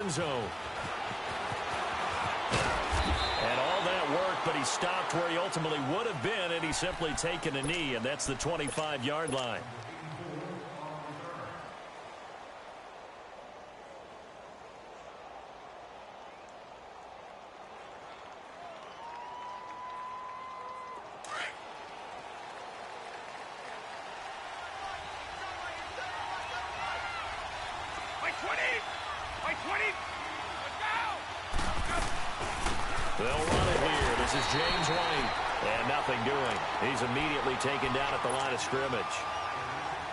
end zone. And all that work, but he stopped where he ultimately would have been, and he's simply taken a knee, and that's the 25-yard line. They'll run it here. This is James White. And nothing doing. He's immediately taken down at the line of scrimmage.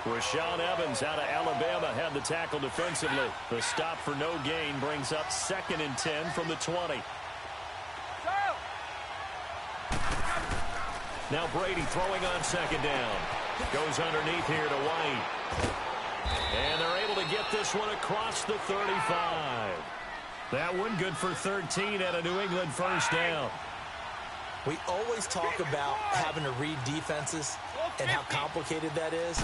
Rashaan Evans out of Alabama had the tackle defensively. The stop for no gain brings up 2nd and 10 from the 20. Now Brady throwing on 2nd down. Goes underneath here to White. And they're able to get this one across the 35. That one good for 13 at a New England first down. We always talk about having to read defenses and how complicated that is.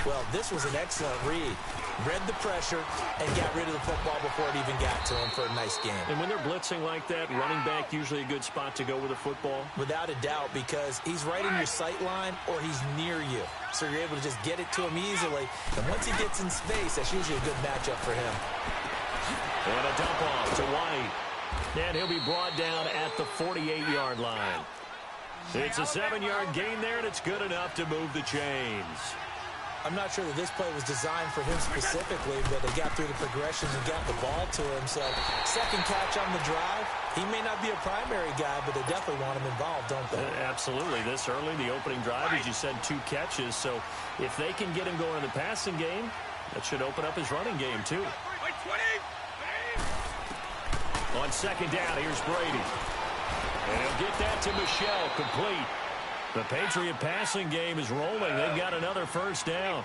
Well, this was an excellent read. Read the pressure and got rid of the football before it even got to him for a nice game. And when they're blitzing like that, running back usually a good spot to go with a football? Without a doubt, because he's right in your sight line or he's near you. So you're able to just get it to him easily. And once he gets in space, that's usually a good matchup for him. And a dump off to White. And he'll be brought down at the 48-yard line. It's a 7-yard gain there, and it's good enough to move the chains. I'm not sure that this play was designed for him specifically, but they got through the progressions and got the ball to him. So, second catch on the drive. He may not be a primary guy, but they definitely want him involved, don't they? Absolutely. This early, the opening drive, as you said, 2 catches. So, if they can get him going in the passing game, that should open up his running game, too. On 2nd down, here's Brady. And he'll get that to Michel, complete. The Patriot passing game is rolling. They've got another first down.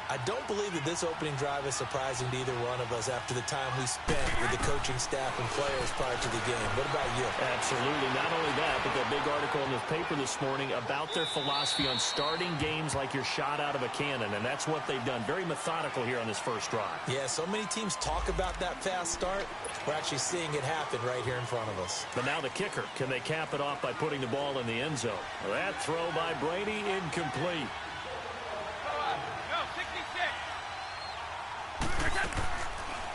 I don't believe that this opening drive is surprising to either one of us after the time we spent with the coaching staff and players prior to the game. What about you? Absolutely. Not only that, but that big article in the paper this morning about their philosophy on starting games like you're shot out of a cannon, and that's what they've done. Very methodical here on this first drive. Yeah, so many teams talk about that fast start. We're actually seeing it happen right here in front of us. But now the kicker. Can they cap it off by putting the ball in the end zone? That throw by Brady, incomplete.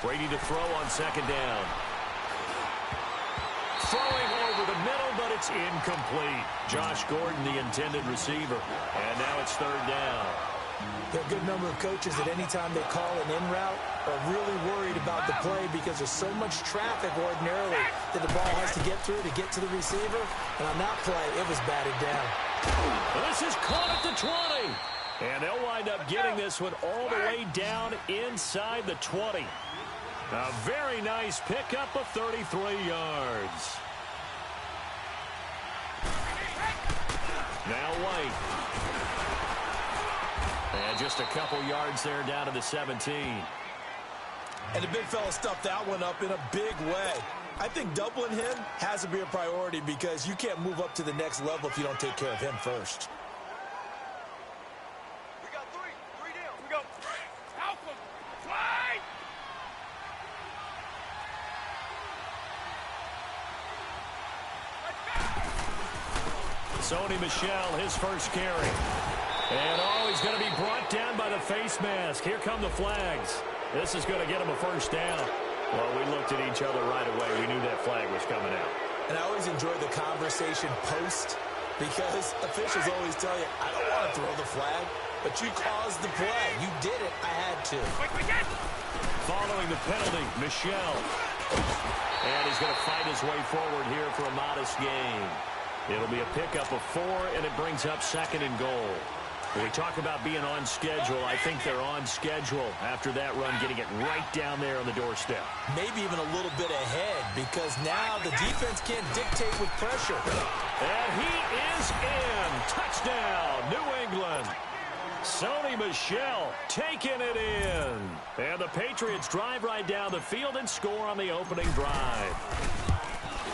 Brady to throw on 2nd down. Throwing over the middle, but it's incomplete. Josh Gordon, the intended receiver. And now it's 3rd down. There are a good number of coaches that anytime they call an in route are really worried about the play because there's so much traffic ordinarily that the ball has to get through to get to the receiver. And on that play, it was batted down. This is caught at the 20. And they'll wind up getting this one all the way down inside the 20. A very nice pickup of 33 yards. Now White. And just a couple yards there down to the 17. And the big fella stuffed that one up in a big way. I think doubling him has to be a priority because you can't move up to the next level if you don't take care of him first. We got three down. We go. Alpha, fly! Sony Michel, his first carry. And he's going to be brought down by the face mask. Here come the flags. This is going to get him a first down. Well, we looked at each other right away. We knew that flag was coming out. And I always enjoy the conversation post because officials always tell you, I don't want to throw the flag, but you caused the play. You did it. I had to. Following the penalty, Michel. And he's going to fight his way forward here for a modest gain. It'll be a pickup of 4, and it brings up 2nd and goal. When we talk about being on schedule, I think they're on schedule after that run, getting it right down there on the doorstep. Maybe even a little bit ahead because now the defense can't dictate with pressure. And he is in. Touchdown, New England. Sony Michel taking it in. And the Patriots drive right down the field and score on the opening drive.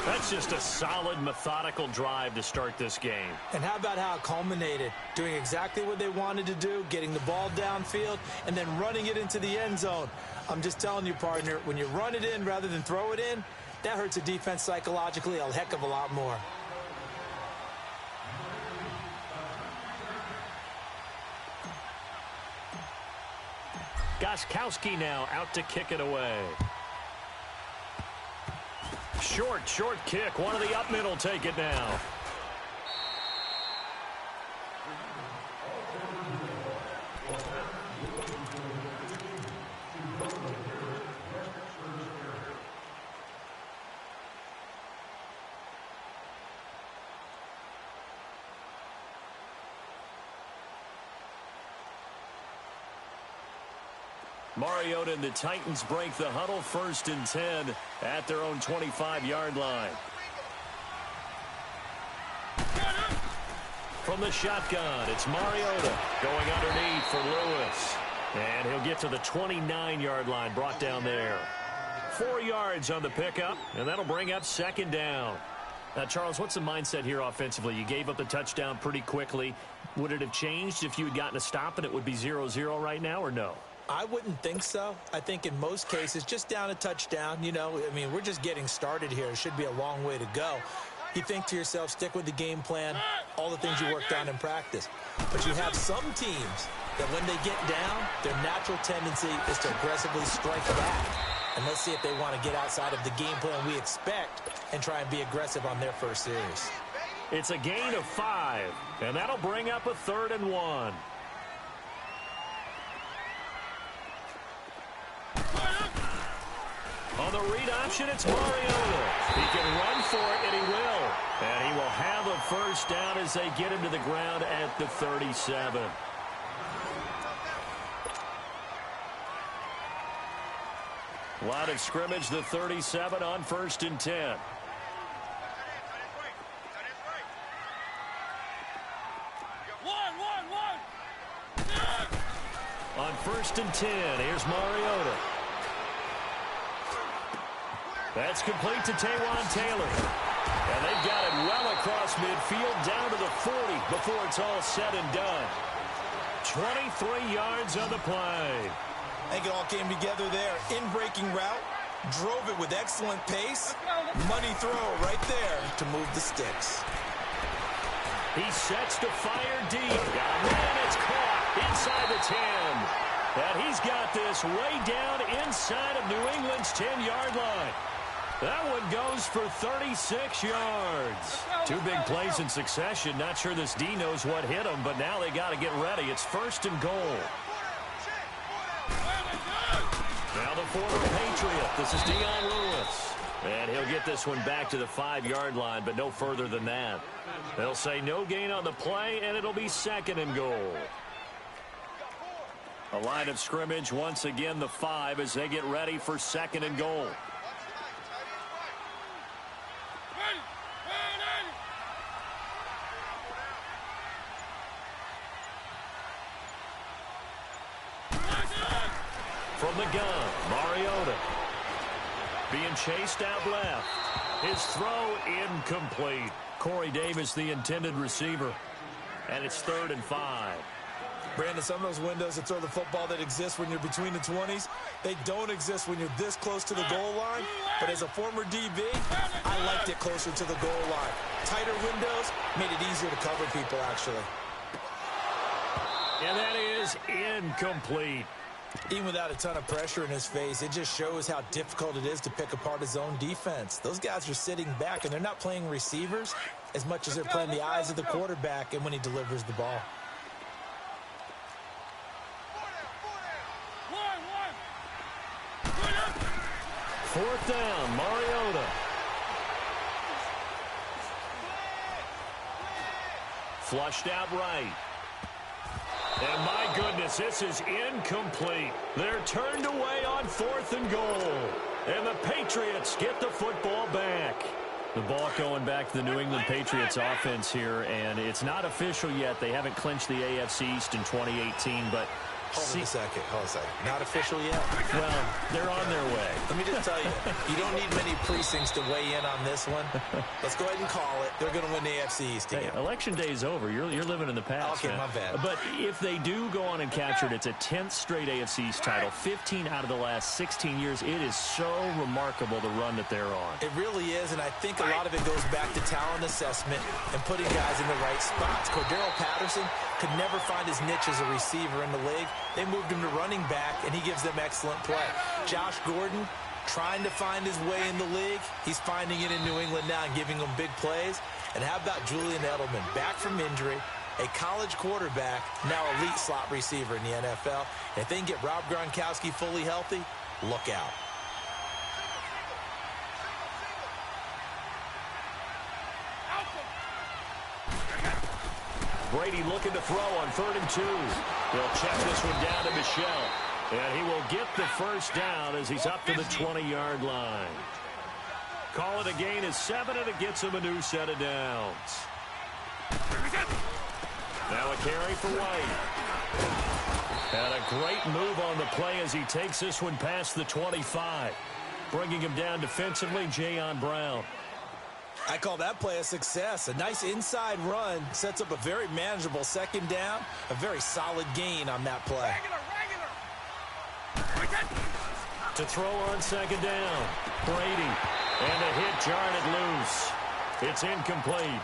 That's just a solid, methodical drive to start this game. And how about how it culminated? Doing exactly what they wanted to do, getting the ball downfield, and then running it into the end zone. I'm just telling you, partner, when you run it in rather than throw it in, that hurts a defense psychologically a heck of a lot more. Gostkowski now out to kick it away. Short kick. One of the up middle take it now. Mariota and the Titans break the huddle, 1st and 10 at their own 25-yard line. From the shotgun, it's Mariota going underneath for Lewis. And he'll get to the 29-yard line, brought down there. 4 yards on the pickup, and that'll bring up 2nd down. Now, Charles, what's the mindset here offensively? You gave up the touchdown pretty quickly. Would it have changed if you had gotten a stop and it would be 0-0 right now, or no? I wouldn't think so. I think in most cases, just down a touchdown, you know, I mean, we're just getting started here. It should be a long way to go. You think to yourself, stick with the game plan, all the things you worked on in practice. But you have some teams that when they get down, their natural tendency is to aggressively strike back. And let's see if they want to get outside of the game plan we expect and try and be aggressive on their first series. It's a gain of 5, and that'll bring up a 3rd and 1. On the read option, it's Mariota. He can run for it, and he will. And he will have a 1st down as they get him to the ground at the 37. Line of scrimmage, the 37 on 1st and 10. On 1st and 10, here's Mariota. That's complete to Taywan Taylor. And they've got it well across midfield down to the 40 before it's all said and done. 23 yards on the play. I think it all came together there. In-breaking route, drove it with excellent pace. Money throw right there to move the sticks. He sets to fire deep. And it's caught inside the 10. And he's got this way down inside of New England's 10-yard line. That one goes for 36 yards. 2 big plays in succession. Not sure this D knows what hit him, but now they got to get ready. It's 1st and goal. Now the former Patriot. This is Dion Lewis. And he'll get this one back to the 5-yard line, but no further than that. They'll say no gain on the play, and it'll be 2nd and goal. A line of scrimmage, once again, the 5 as they get ready for 2nd and goal. From the gun, Mariota. Being chased out left. His throw incomplete. Corey Davis, the intended receiver. And it's 3rd and 5. Brandon, some of those windows that throw the football that exist when you're between the 20s, they don't exist when you're this close to the goal line. But as a former DB, I liked it closer to the goal line. Tighter windows made it easier to cover people, actually. And that is incomplete. Even without a ton of pressure in his face, it just shows how difficult it is to pick apart his own defense. Those guys are sitting back, and they're not playing receivers as much as they're playing the eyes of the quarterback and when he delivers the ball. Fourth down, Mariota. Flushed out right. And my goodness, this is incomplete. They're turned away on 4th and goal. And the Patriots get the football back. The ball going back to the New England Patriots offense here, and it's not official yet. They haven't clinched the AFC East in 2018, but Hold on a second. Not official yet? Well, they're on their way. Let me just tell you, you don't need many precincts to weigh in on this one. Let's go ahead and call it. They're going to win the AFC East again. Hey, election day is over. You're living in the past. Okay, my bad. But if they do go on and capture it, it's a 10th straight AFC East title, 15 out of the last 16 years. It is so remarkable the run that they're on. It really is, and I think a lot of it goes back to talent assessment and putting guys in the right spots. Cordero Patterson could never find his niche as a receiver in the league. They moved him to running back, and he gives them excellent play. Josh Gordon trying to find his way in the league. He's finding it in New England now and giving them big plays. And how about Julian Edelman, back from injury, a college quarterback, now elite slot receiver in the NFL. And if they can get Rob Gronkowski fully healthy, look out. Brady looking to throw on 3rd and 2. They'll check this one down to Michel. And he will get the first down as he's up to the 20-yard line. Call it a gain of 7, and it gets him a new set of downs. Now a carry for White. And a great move on the play as he takes this one past the 25. Bringing him down defensively, Jayon Brown. I call that play a success. A nice inside run sets up a very manageable 2nd down. A very solid gain on that play. To throw on 2nd down. Brady. And a hit jarred it loose. It's incomplete.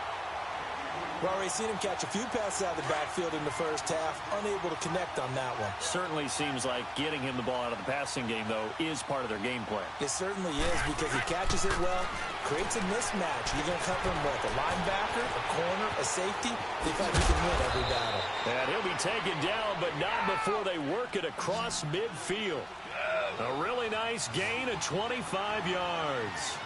Well, we've seen him catch a few passes out of the backfield in the first half. Unable to connect on that one. Certainly seems like getting him the ball out of the passing game, though, is part of their game plan. It certainly is because he catches it well, creates a mismatch. You're going to cover him with a linebacker, a corner, a safety. They find he can win every battle. And he'll be taken down, but not before they work it across midfield. A really nice gain of 25 yards.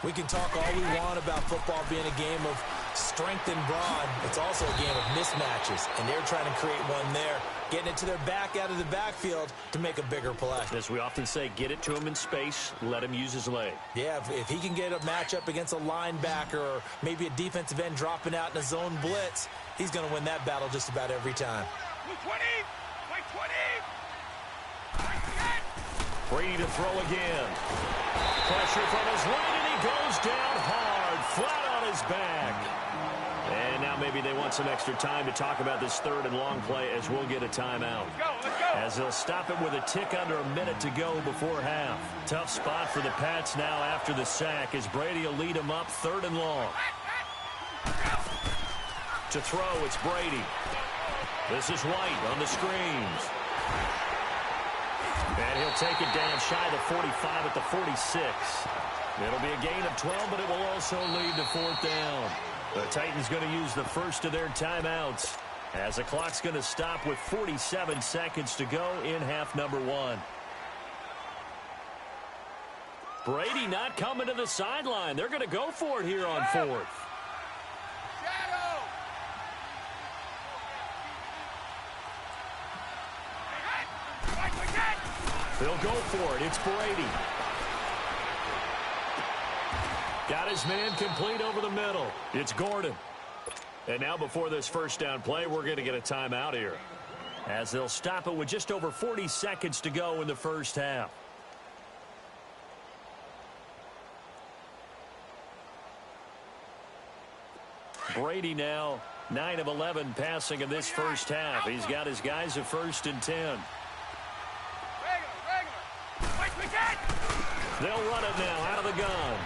We can talk all we want about football being a game of strength and brawn. It's also a game of mismatches, and they're trying to create one there, getting it to their back out of the backfield to make a bigger play. As we often say, get it to him in space, let him use his leg. Yeah, if he can get a matchup against a linebacker or maybe a defensive end dropping out in a zone blitz, he's going to win that battle just about every time. 20! 20! Brady to throw again. Pressure from his right, and he goes down hard, flat on his back. And now maybe they want some extra time to talk about this 3rd and long play as we'll get a timeout. Let's go! As they'll stop it with a tick under a minute to go before half. Tough spot for the Pats now after the sack as Brady will lead them up 3rd and long. To throw, it's Brady. This is White on the screens. And he'll take it down shy of the 45 at the 46. It'll be a gain of 12, but it will also lead to 4th down. The Titans going to use the first of their timeouts as the clock's going to stop with 47 seconds to go in half number 1. Brady not coming to the sideline. They're going to go for it here on 4th. They'll go for it. It's Brady. Got his man complete over the middle. It's Gordon. And now before this first down play, we're going to get a timeout here, as they'll stop it with just over 40 seconds to go in the first half. Brady now 9 of 11 passing in this first half. He's got his guys at 1st and 10. They'll run it now out of the gun.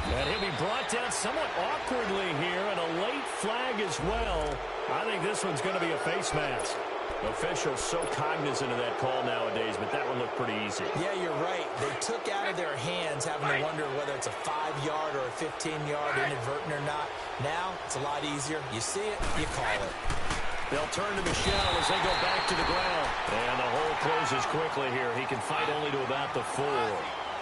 And he'll be brought down somewhat awkwardly here, and a late flag as well. I think this one's going to be a face mask. Officials so cognizant of that call nowadays, but that one looked pretty easy. Yeah, you're right. They took out of their hands having to wonder whether it's a 5-yard or a 15-yard inadvertent or not. Now, it's a lot easier. You see it, you call it. They'll turn to Michel as they go back to the ground. And the hole closes quickly here. He can fight only to about the 4.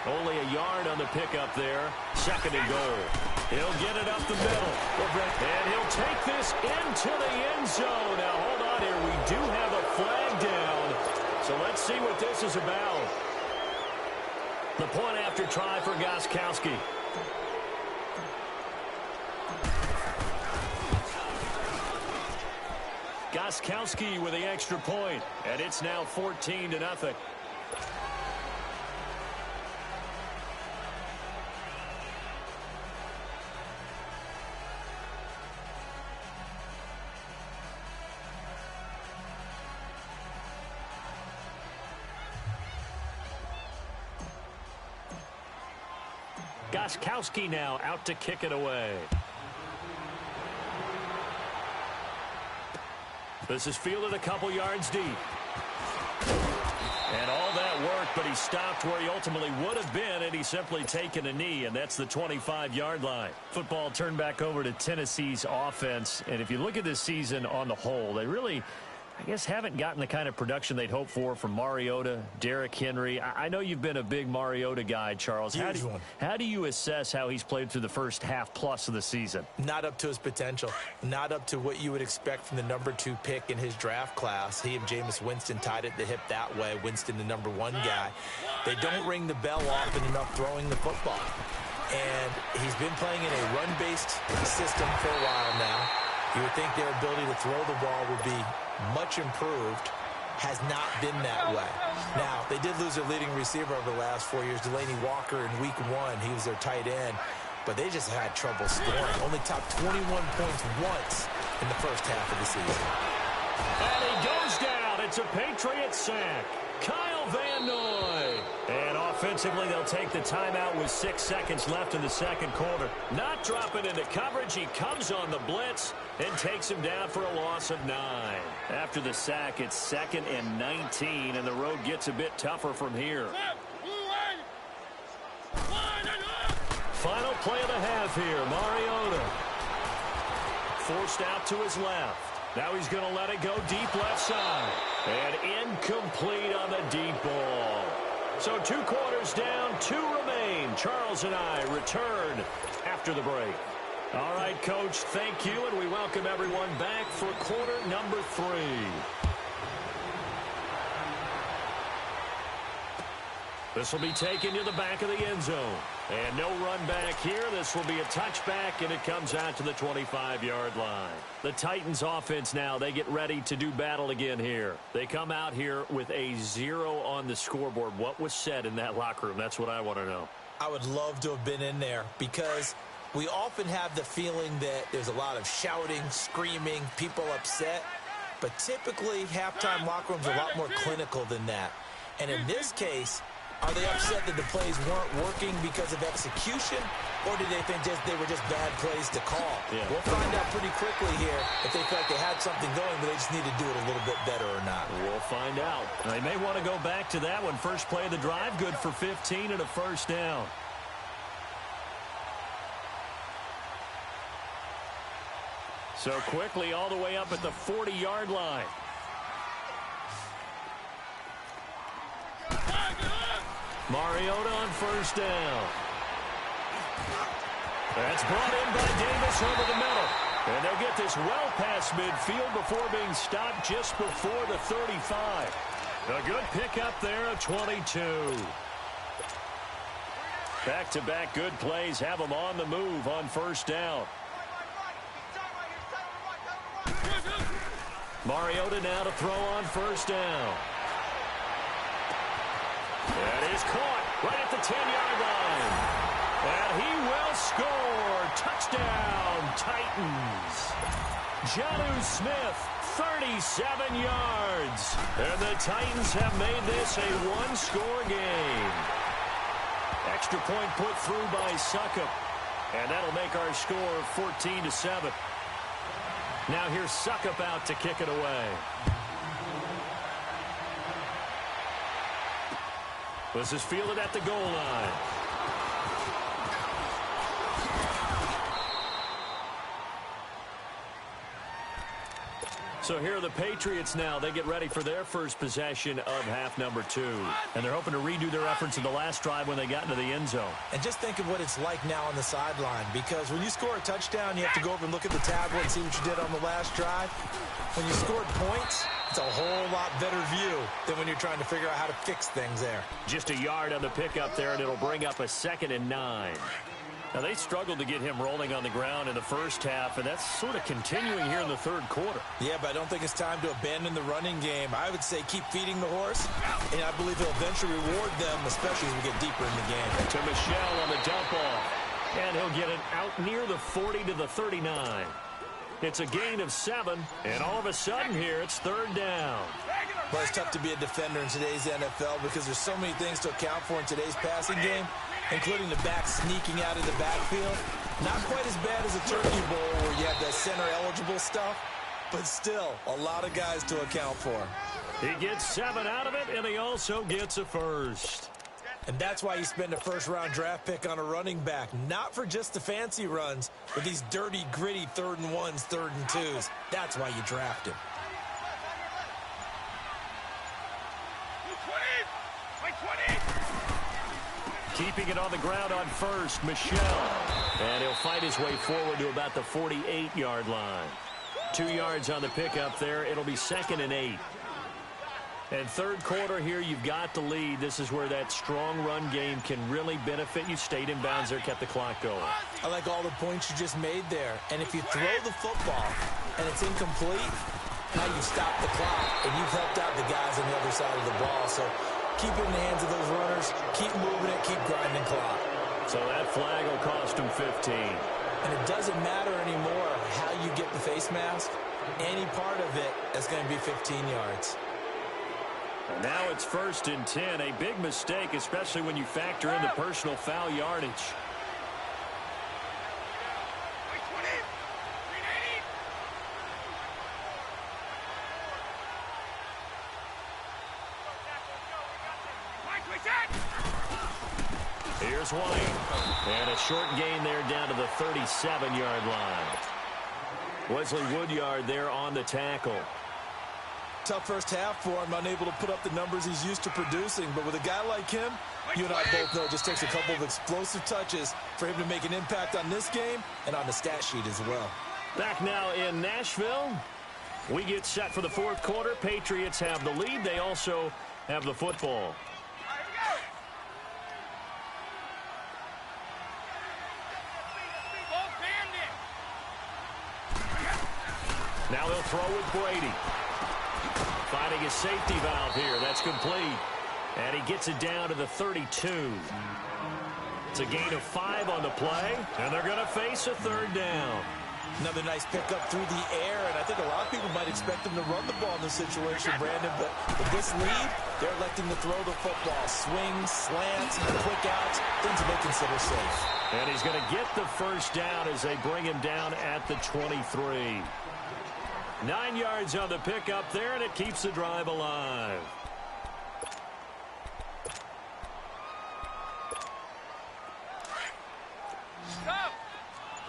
Only a yard on the pickup there. 2nd and goal. He'll get it up the middle. And he'll take this into the end zone. Now, hold on here. We do have a flag down. So let's see what this is about. The point after try for Gostkowski. Gostkowski with the extra point, and it's now 14-0. Gostkowski now out to kick it away. This is fielded a couple yards deep. And all that work, but he stopped where he ultimately would have been, and he's simply taken a knee, and that's the 25-yard line. Football turned back over to Tennessee's offense, and if you look at this season on the whole, they really, I guess, haven't gotten the kind of production they'd hoped for from Mariota, Derrick Henry. I know you've been a big Mariota guy, Charles. How do you assess how he's played through the first half plus of the season? Not up to his potential. Not up to what you would expect from the #2 pick in his draft class. He and Jameis Winston tied at the hip that way. Winston, the #1 guy. They don't ring the bell often enough throwing the football. And he's been playing in a run-based system for a while now. You would think their ability to throw the ball would be much improved. Has not been that way. Now, they did lose their leading receiver over the last 4 years, Delaney Walker, in week 1. He was their tight end, but they just had trouble scoring. Only topped 21 points once in the first half of the season. And he goes down. It's a Patriot sack. Kyle Van Noy. And offensively, they'll take the timeout with 6 seconds left in the second quarter. Not dropping into coverage. He comes on the blitz and takes him down for a loss of 9. After the sack, it's 2nd and 19, and the road gets a bit tougher from here. Final play of the half here. Mariota forced out to his left. Now he's going to let it go deep left side. And incomplete on the deep ball. So 2 quarters down, 2 remain. Charles and I return after the break. All right, Coach, thank you, and we welcome everyone back for quarter number 3. This will be taken to the back of the end zone. And no run back here. This will be a touchback, and it comes out to the 25-yard line. The Titans offense now, they get ready to do battle again here. They come out here with a 0 on the scoreboard. What was said in that locker room? That's what I want to know. I would love to have been in there because we often have the feeling that there's a lot of shouting, screaming, people upset. But typically, halftime locker rooms are a lot more clinical than that. And in this case, are they upset that the plays weren't working because of execution, or did they think they were just bad plays to call? Yeah. We'll find out pretty quickly here if they feel like they had something going, but they just need to do it a little bit better or not. We'll find out. They may want to go back to that one. First play of the drive, good for 15 and a first down. So quickly all the way up at the 40-yard line. Mariota on first down. That's brought in by Davis over the middle. And they'll get this well past midfield before being stopped just before the 35. A good pickup there of 22. Back-to-back good plays have them on the move on first down. Mariota now to throw on first down. That is caught right at the 10-yard line. And he will score. Touchdown, Titans. Jonnu Smith, 37 yards. And the Titans have made this a one-score game. Extra point put through by Succop. And that'll make our score 14-7. Now here's Succop out to kick it away. This is fielded at the goal line. So here are the Patriots now. They get ready for their first possession of half number 2. And they're hoping to redo their efforts in the last drive when they got into the end zone. And just think of what it's like now on the sideline, because when you score a touchdown, you have to go over and look at the tablet and see what you did on the last drive. When you scored points, it's a whole lot better view than when you're trying to figure out how to fix things there. Just a yard on the pickup there, and it'll bring up a 2nd and 9. Now, they struggled to get him rolling on the ground in the first half, and that's sort of continuing here in the third quarter. Yeah, but I don't think it's time to abandon the running game. I would say keep feeding the horse, and I believe he'll eventually reward them, especially as we get deeper in the game. To Michel on the dump off, and he'll get it out near the 40 to the 39. It's a gain of 7, and all of a sudden here, it's third down. Well, it's tough to be a defender in today's NFL because there's so many things to account for in today's passing game, including the back sneaking out of the backfield. Not quite as bad as a Turkey Bowl where you have that center-eligible stuff, but still a lot of guys to account for. He gets 7 out of it, and he also gets a first. And that's why you spend a first-round draft pick on a running back, not for just the fancy runs, but these dirty, gritty 3rd and 1s, 3rd and 2s. That's why you draft him. Keeping it on the ground on first, Michel. And he'll fight his way forward to about the 48-yard line. 2 yards on the pickup there. It'll be 2nd and 8. And third quarter here, you've got the lead. This is where that strong run game can really benefit you. Stayed in bounds there, kept the clock going. I like all the points you just made there. And if you throw the football and it's incomplete, now you stop the clock and you've helped out the guys on the other side of the ball. So keep it in the hands of those runners. Keep moving it. Keep grinding clock. So that flag will cost him 15. And it doesn't matter anymore how you get the face mask. Any part of it is going to be 15 yards. And now it's 1st and 10. A big mistake, especially when you factor in the personal foul yardage. Here's White. And a short gain there down to the 37-yard line. Wesley Woodyard there on the tackle. Tough first half for him, unable to put up the numbers he's used to producing. But with a guy like him, you and I both know it just takes a couple of explosive touches for him to make an impact on this game and on the stat sheet as well. Back now in Nashville. We get set for the fourth quarter. Patriots have the lead. They also have the football. Now they'll throw with Brady. Finding a safety valve here. That's complete. And he gets it down to the 32. It's a gain of 5 on the play. And they're going to face a third down. Another nice pickup through the air. And I think a lot of people might expect them to run the ball in this situation, Brandon. But with this lead, they're electing to throw the football. Swings, slants, quick outs, things that they consider safe. And he's going to get the first down as they bring him down at the 23. 9 yards on the pickup there, and it keeps the drive alive. Stop!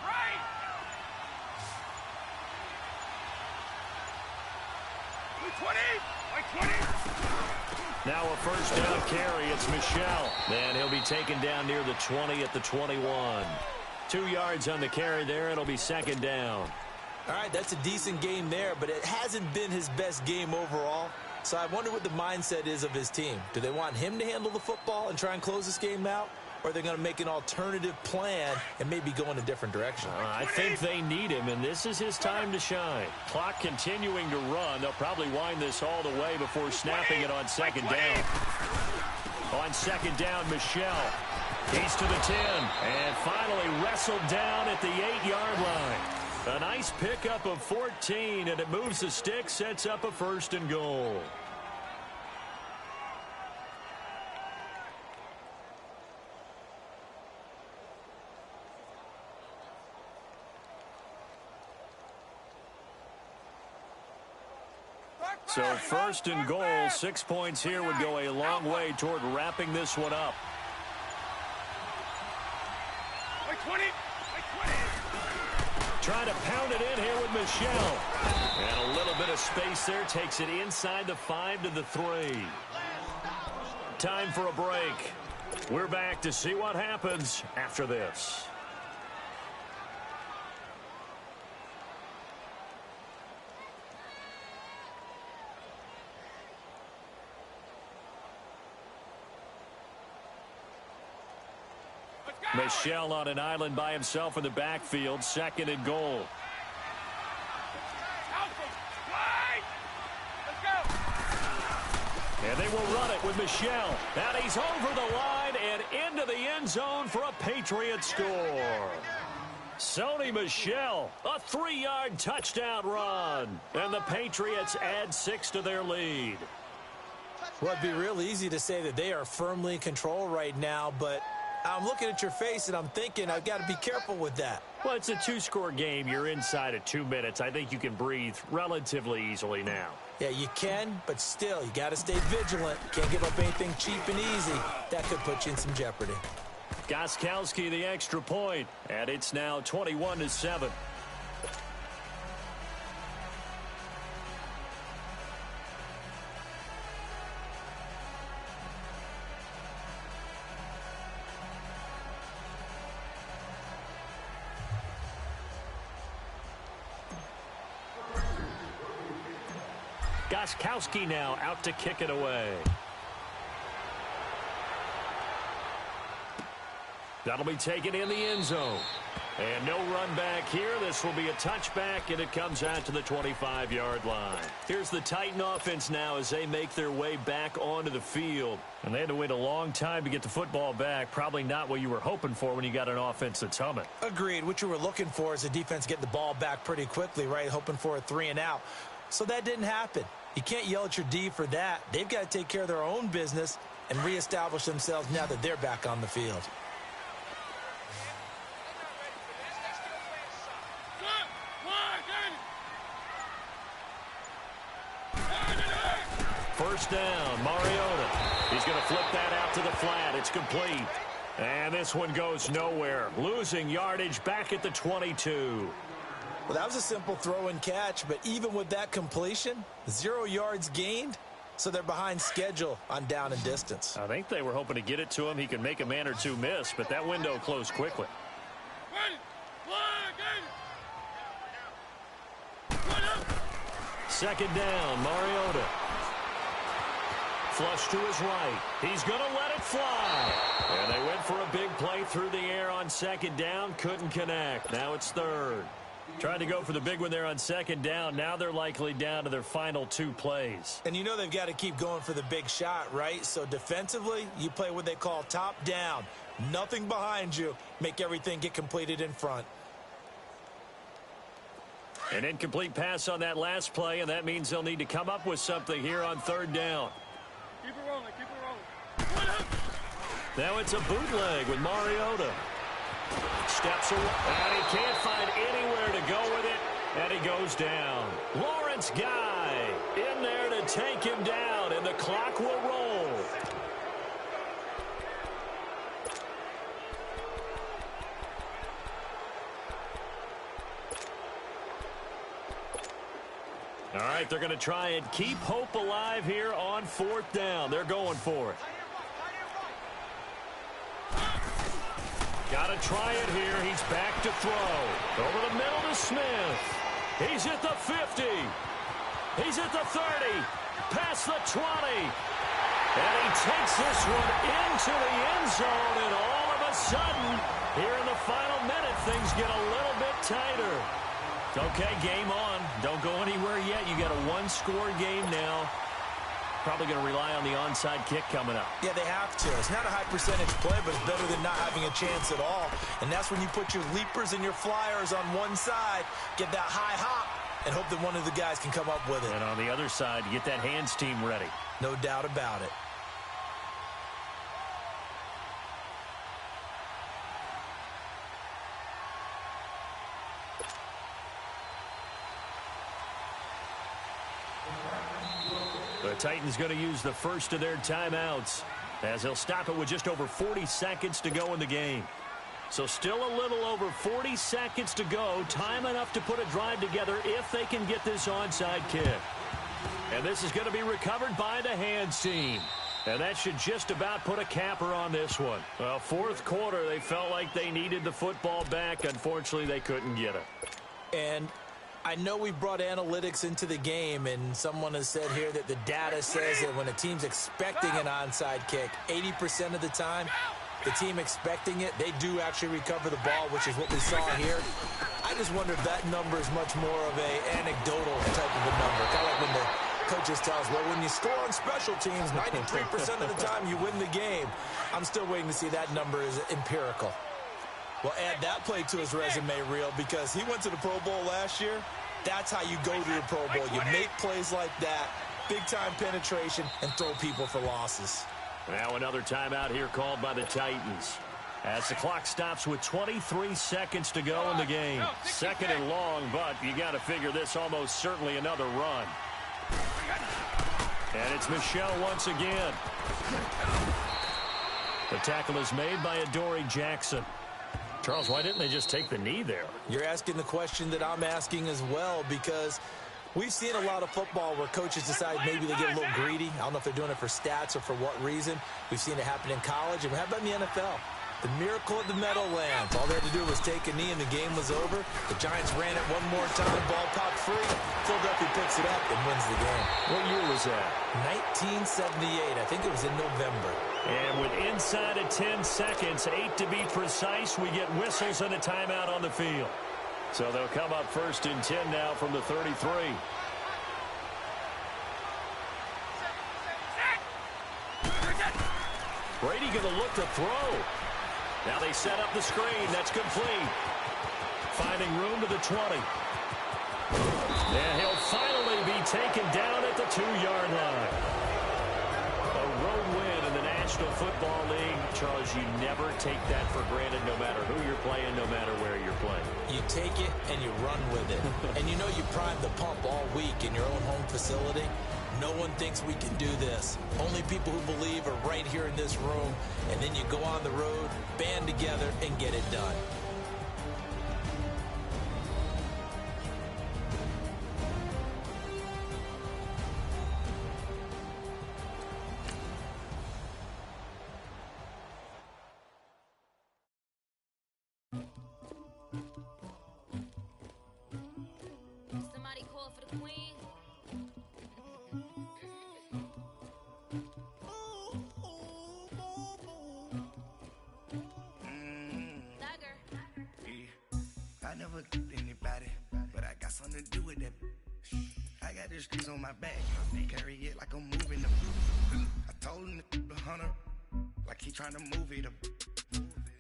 Right! Now a first down carry. It's Michel. And he'll be taken down near the 20 at the 21. 2 yards on the carry there. It'll be 2nd down. All right, that's a decent game there, but it hasn't been his best game overall. So I wonder what the mindset is of his team. Do they want him to handle the football and try and close this game out? Or are they going to make an alternative plan and maybe go in a different direction? I think they need him, and this is his time to shine. Clock continuing to run. They'll probably wind this all the way before snapping it on 2nd down. On 2nd down, Michel. He's to the 10, and finally wrestled down at the 8-yard line. A nice pickup of 14, and it moves the stick, sets up a 1st and goal. So 1st and goal, 6 points here would go a long way toward wrapping this one up. Trying to pound it in here with Michel. And a little bit of space there. Takes it inside the 5 to the 3. Time for a break. We're back to see what happens after this. Michel on an island by himself in the backfield, 2nd and goal. And they will run it with Michel. And he's over the line and into the end zone for a Patriot score. Sony Michel, a 3-yard touchdown run. And the Patriots add 6 to their lead. Well, it'd be real easy to say that they are firmly in control right now, but I'm looking at your face and I'm thinking I've got to be careful with that. Well, it's a 2-score game. You're inside of 2 minutes. I think you can breathe relatively easily now. Yeah, you can, but still, you got to stay vigilant. Can't give up anything cheap and easy. That could put you in some jeopardy. Gostkowski the extra point, and it's now 21-7. Gostkowski now out to kick it away. That'll be taken in the end zone. And no run back here. This will be a touchback, and it comes out to the 25-yard line. Here's the Titan offense now as they make their way back onto the field. And they had to wait a long time to get the football back. Probably not what you were hoping for when you got an offense that's humming. Agreed. What you were looking for is the defense getting the ball back pretty quickly, right? Hoping for a 3-and-out. So that didn't happen. You can't yell at your D for that. They've got to take care of their own business and reestablish themselves now that they're back on the field. First down, Mariota. He's going to flip that out to the flat. It's complete. And this one goes nowhere. Losing yardage back at the 22. Well, that was a simple throw and catch, but even with that completion, 0 yards gained, so they're behind schedule on down and distance. I think they were hoping to get it to him. He could make a man or two miss, but that window closed quickly. Second down, Mariota. Flush to his right. He's going to let it fly. And they went for a big play through the air on second down. Couldn't connect. Now it's third. Tried to go for the big one there on second down. Now they're likely down to their final 2 plays. And you know they've got to keep going for the big shot, right? So defensively, you play what they call top down. Nothing behind you. Make everything get completed in front. An incomplete pass on that last play, and that means they'll need to come up with something here on third down. Keep it rolling, keep it rolling. Now it's a bootleg with Mariota. Steps away, and he can't find anywhere to go with it, and he goes down. Lawrence Guy in there to take him down, and the clock will roll. All right, they're going to try and keep hope alive here on fourth down. They're going for it. Got to try it here. He's back to throw. Over the middle to Smith. He's at the 50. He's at the 30. Past the 20. And he takes this one into the end zone. And all of a sudden, here in the final minute, things get a little bit tighter. Okay, game on. Don't go anywhere yet. You got a 1-score game now. Probably going to rely on the onside kick coming up. Yeah, they have to. It's not a high percentage play, but it's better than not having a chance at all. And that's when you put your leapers and your flyers on one side, get that high hop, and hope that one of the guys can come up with it. And on the other side, you get that hands team ready. No doubt about it. The Titans going to use the first of their timeouts as they'll stop it with just over 40 seconds to go in the game. So still a little over 40 seconds to go. Time enough to put a drive together if they can get this onside kick. And this is going to be recovered by the hands team. And that should just about put a capper on this one. Well, fourth quarter, they felt like they needed the football back. Unfortunately, they couldn't get it. And I know we brought analytics into the game, and someone has said here that the data says that when a team's expecting an onside kick, 80% of the time, the team expecting it, they do actually recover the ball, which is what we saw here. I just wonder if that number is much more of a anecdotal type of a number. Kind of like when the coaches tell us, well, when you score on special teams, 93% of the time you win the game. I'm still waiting to see that number is empirical. Well, add that play to his resume reel because he went to the Pro Bowl last year. That's how you go to the Pro Bowl. You make plays like that, big-time penetration, and throw people for losses. Now another timeout here called by the Titans. As the clock stops with 23 seconds to go in the game. Second and long, but you got to figure this almost certainly another run. And it's Michel once again. The tackle is made by Adoree Jackson. Charles, why didn't they just take the knee there? You're asking the question that I'm asking as well, because we've seen a lot of football where coaches decide maybe they get a little greedy. I don't know if they're doing it for stats or for what reason. We've seen it happen in college, and how about in the NFL? The miracle of the Meadowlands. All they had to do was take a knee, and the game was over. The Giants ran it one more time. Ball popped free. Philadelphia picks it up and wins the game. What year was that? 1978. I think it was in November. And with inside of 10 seconds, 8 to be precise, we get whistles and a timeout on the field. So they'll come up first and 10 now from the 33. Brady going to look to throw. Now they set up the screen. That's complete. Finding room to the 20. And he'll finally be taken down at the 2-yard line. A road win in the National Football League. Charles, you never take that for granted no matter who you're playing, no matter where you're playing. You take it and you run with it. And you know you primed the pump all week in your own home facility. No one thinks we can do this. Only people who believe are right here in this room. And then you go on the road, band together, and get it done. Somebody call for the queen. I never killed anybody, but I got something to do with that. I got the streets on my back, carry it like I'm moving them. I told him the hunter, like he trying to move it up.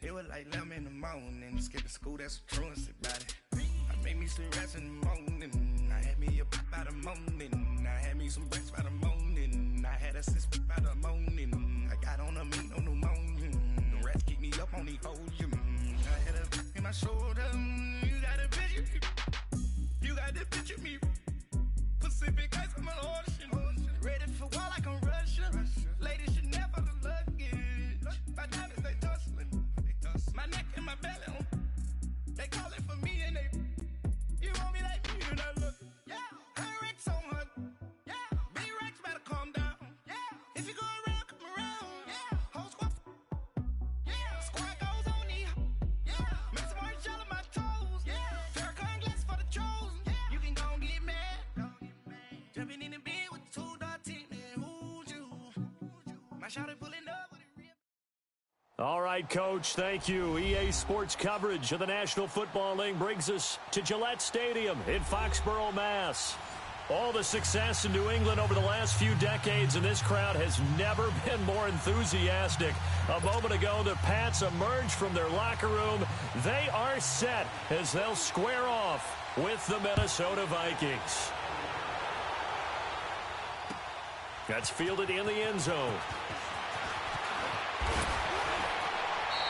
It was like 11 in the morning, skipping school, that's a truancy about it. I made me some rats in the morning, I had me a pop by the morning, I had me some breaks by the morning, I had a sis by the morning, I got on a meat on the morning, the rats keep me up on the podium, I had a in my shoulder, you got a picture, you got the picture me, Pacific ice, I'm an ocean, ready for war like I'm Russian, ladies should never the luggage, my diamonds they tussling, my neck and my belly, they calling for me and they, you want me like me and I look, yeah, her Rex on her, yeah, B-Rex better calm down, yeah, if you go around, come around, yeah, whole squad, yeah, squad goes on me, yeah, make some orange gel on my toes, yeah, Farrakhan glass for the chosen, yeah, you can go and get mad, jumping in the bed with 2 dark teeth, man, who's you, my shawty pulling up with it real. All right, Coach, thank you. EA Sports coverage of the National Football League brings us to Gillette Stadium in Foxborough, Mass. All the success in New England over the last few decades, and this crowd has never been more enthusiastic. A moment ago, the Pats emerged from their locker room. They are set as they'll square off with the Minnesota Vikings. That's fielded in the end zone.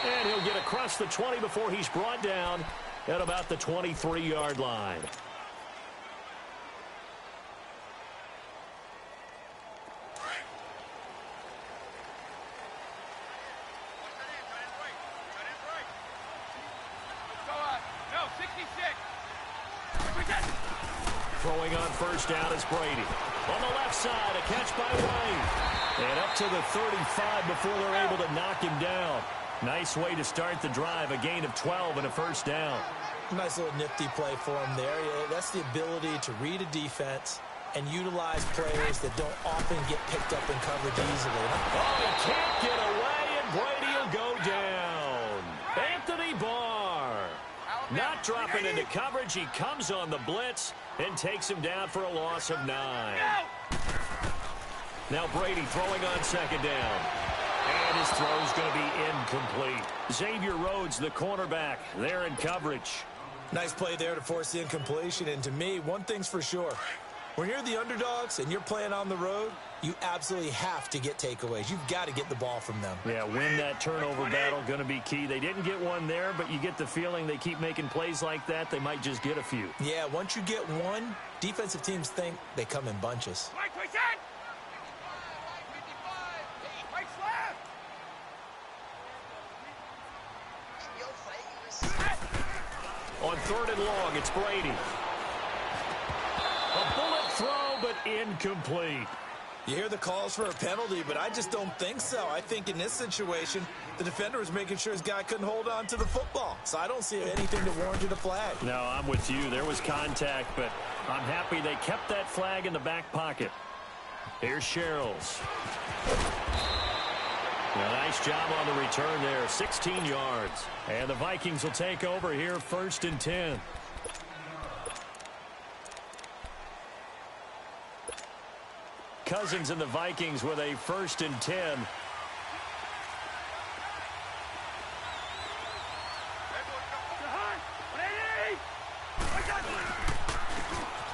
And he'll get across the 20 before he's brought down at about the 23-yard line. Throwing on first down is Brady. On the left side, a catch by White. And up to the 35 before they're able to knock him down. Nice way to start the drive, a gain of 12 and a first down. Nice little nifty play for him there. That's the ability to read a defense and utilize players that don't often get picked up in coverage easily. Oh, he can't get away, and Brady will go down. Not dropping into coverage. He comes on the blitz and takes him down for a loss of 9. Now Brady throwing on second down. And his throw's going to be incomplete. Xavier Rhodes, the cornerback, there in coverage. Nice play there to force the incompletion. And to me, one thing's for sure. When you're the underdogs and you're playing on the road, you absolutely have to get takeaways. You've got to get the ball from them. Yeah, win that turnover battle, going to be key. They didn't get one there, but you get the feeling they keep making plays like that, they might just get a few. Yeah, once you get one, defensive teams think they come in bunches. On 3rd and long, it's Brady. A bullet throw, but incomplete. You hear the calls for a penalty, but I just don't think so. I think in this situation, the defender was making sure his guy couldn't hold on to the football. So I don't see anything that warranted a flag. No, I'm with you. There was contact, but I'm happy they kept that flag in the back pocket. Here's Sherrills. A nice job on the return there, 16 yards. And the Vikings will take over here, 1st and 10. Cousins and the Vikings with a 1st and 10.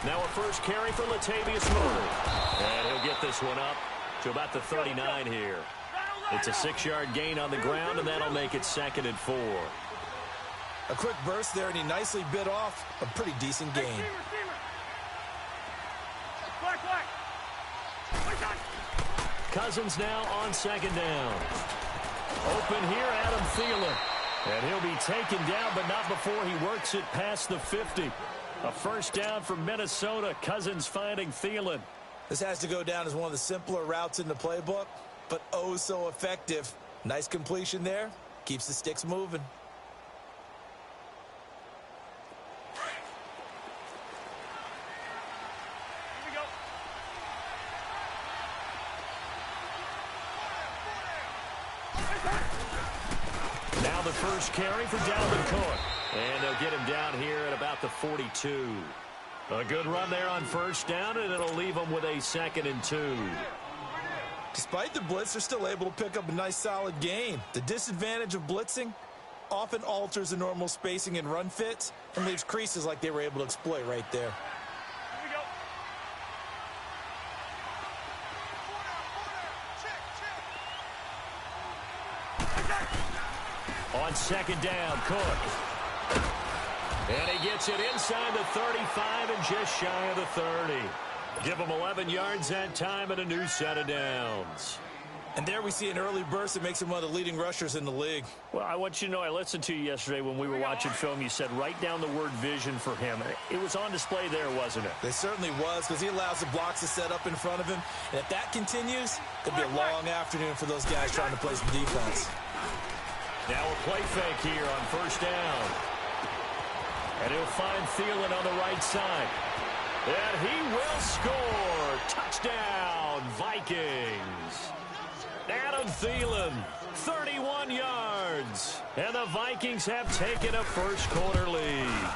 Now a first carry for Latavius Murray. And he'll get this one up to about the 39 here. It's a 6-yard gain on the ground, and that'll make it 2nd and 4. A quick burst there, and he nicely bit off a pretty decent gain. Cousins now on 2nd down. Open here, Adam Thielen. And he'll be taken down, but not before he works it past the 50. A first down for Minnesota. Cousins finding Thielen. This has to go down as one of the simpler routes in the playbook, but oh so effective. Nice completion there. Keeps the sticks moving. Now the first carry for Dalvin Cook. And they'll get him down here at about the 42. A good run there on first down, and it'll leave them with a 2nd and 2. Despite the blitz, they're still able to pick up a nice solid gain. The disadvantage of blitzing often alters the normal spacing and run fits and leaves creases like they were able to exploit right there. On 2nd down, Cook. And he gets it inside the 35 and just shy of the 30. Give him 11 yards that time and a new set of downs. And there we see an early burst that makes him one of the leading rushers in the league. Well, I want you to know, I listened to you yesterday when we were watching film. You said write down the word vision for him. It was on display there, wasn't it? It certainly was, because he allows the blocks to set up in front of him. And if that continues, it'll be a long afternoon for those guys trying to play some defense. Now a play fake here on first down. And he'll find Thielen on the right side. And he will score. Touchdown, Vikings. Adam Thielen, 31 yards. And the Vikings have taken a first quarter lead.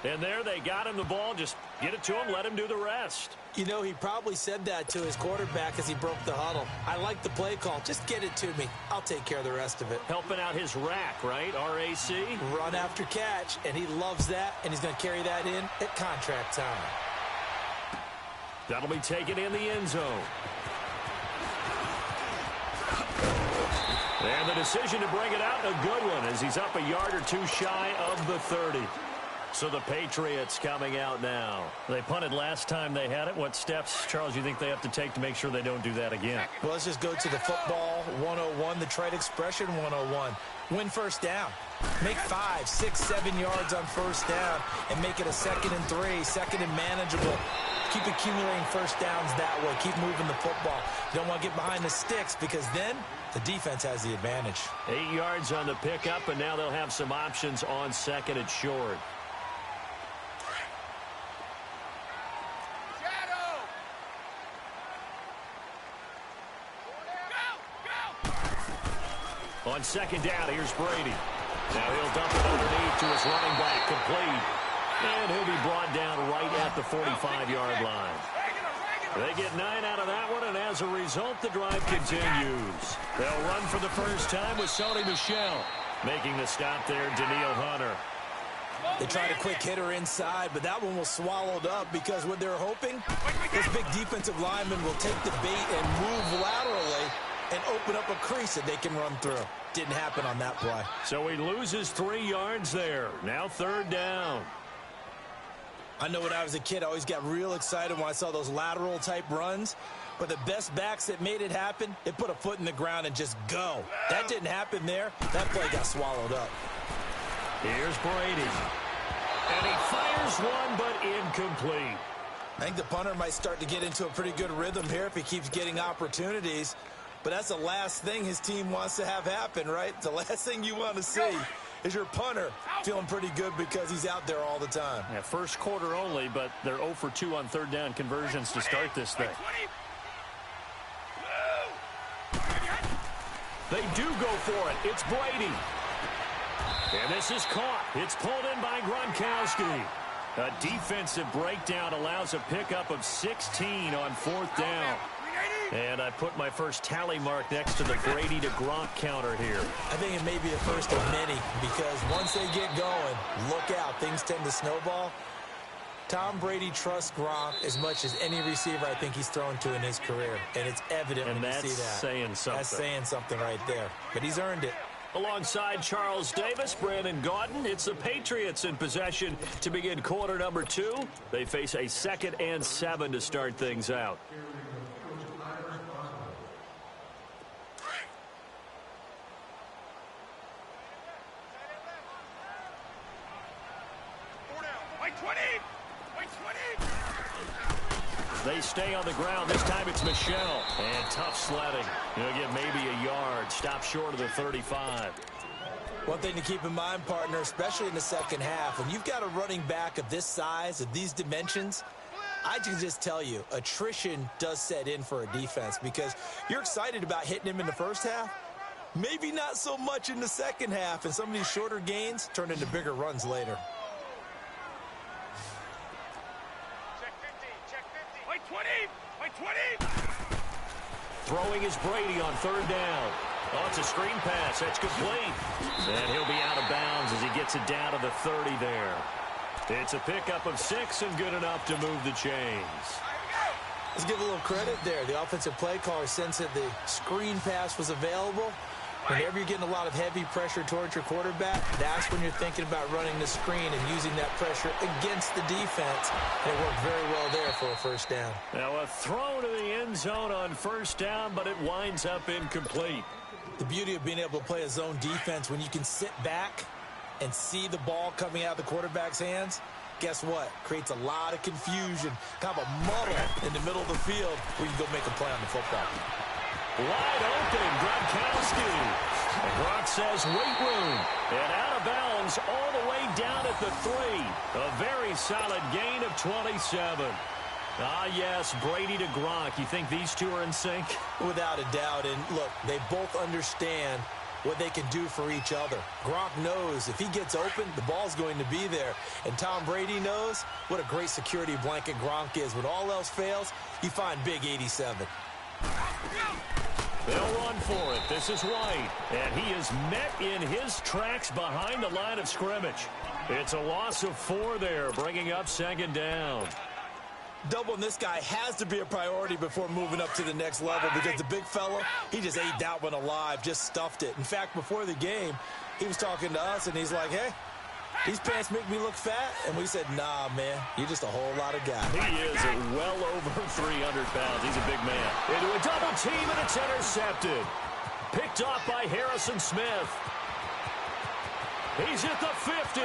And there they got him the ball. Just get it to him, let him do the rest. You know, he probably said that to his quarterback as he broke the huddle. I like the play call. Just get it to me. I'll take care of the rest of it. Helping out his rack, right? RAC. Run after catch, and he loves that, and he's going to carry that in at contract time. That'll be taken in the end zone. And the decision to bring it out, a good one, as he's up a yard or two shy of the 30. So the Patriots coming out now. They punted last time they had it. What steps, Charles, you think they have to take to make sure they don't do that again? Well, let's just go to the football 101, the trade expression 101. Win first down. Make 5, 6, 7 yards on first down and make it a 2nd and 3, 2nd and manageable. Keep accumulating first downs that way. Keep moving the football. You don't want to get behind the sticks because then the defense has the advantage. 8 yards on the pickup, and now they'll have some options on 2nd and short. On 2nd down, here's Brady. Now he'll dump it underneath to his running back, complete. And he'll be brought down right at the 45-yard line. They get 9 out of that one, and as a result, the drive continues. They'll run for the first time with Sony Michel. Making the stop there, Daniil Hunter. They tried a quick hitter inside, but that one was swallowed up because what they're hoping, this big defensive lineman will take the bait and move laterally and open up a crease that they can run through. Didn't happen on that play. So he loses 3 yards there. Now 3rd down. I know when I was a kid, I always got real excited when I saw those lateral-type runs. But the best backs that made it happen, they put a foot in the ground and just go. That didn't happen there. That play got swallowed up. Here's Brady. And he fires one, but incomplete. I think the punter might start to get into a pretty good rhythm here if he keeps getting opportunities. But that's the last thing his team wants to have happen, right? The last thing you want to see is your punter feeling pretty good because he's out there all the time. Yeah, first quarter only, but they're 0 for 2 on 3rd down conversions to start this thing. They do go for it. It's Brady. And this is caught. It's pulled in by Gronkowski. A defensive breakdown allows a pickup of 16 on 4th down. And I put my first tally mark next to the Brady to Gronk counter here. I think it may be the first of many because once they get going, look out. Things tend to snowball. Tom Brady trusts Gronk as much as any receiver I think he's thrown to in his career. And it's evident when you see that. And that's saying something. That's saying something right there. But he's earned it. Alongside Charles Davis, Brandon Gaudin, it's the Patriots in possession to begin quarter number 2. They face a 2nd and 7 to start things out. They stay on the ground. This time it's Michel. And tough sledding. He'll get maybe a yard. Stop short of the 35. One thing to keep in mind, partner, especially in the second half, when you've got a running back of this size, of these dimensions, I can just tell you, attrition does set in for a defense because you're excited about hitting him in the first half. Maybe not so much in the second half, and some of these shorter gains turn into bigger runs later. Throwing is Brady on 3rd down. Oh, it's a screen pass. That's complete. And he'll be out of bounds as he gets it down to the 30 there. It's a pickup of 6 and good enough to move the chains. Let's give a little credit there. The offensive play caller sensed that the screen pass was available. Whenever you're getting a lot of heavy pressure towards your quarterback, that's when you're thinking about running the screen and using that pressure against the defense. And it worked very well there for a first down. Now a throw to the end zone on 1st down, but it winds up incomplete. The beauty of being able to play a zone defense when you can sit back and see the ball coming out of the quarterback's hands, guess what? Creates a lot of confusion, kind of a muddle in the middle of the field where you go make a play on the football. Wide open, Gronkowski. And Gronk says wait room. And out of bounds all the way down at the 3. A very solid gain of 27. Ah, yes, Brady to Gronk. You think these two are in sync? Without a doubt. And look, they both understand what they can do for each other. Gronk knows if he gets open, the ball's going to be there. And Tom Brady knows what a great security blanket Gronk is. When all else fails, you find big 87. They'll run for it. This is White. And he is met in his tracks behind the line of scrimmage. It's a loss of 4 there, bringing up 2nd down. Doubling this guy has to be a priority before moving up to the next level because the big fella, he just ate that one alive, just stuffed it. In fact, before the game, he was talking to us, and he's like, hey, these pants make me look fat. And we said, nah, man, you're just a whole lot of guy. He is well over 300 pounds. He's a big man. Into a double team, and it's intercepted. Picked off by Harrison Smith. He's at the 50,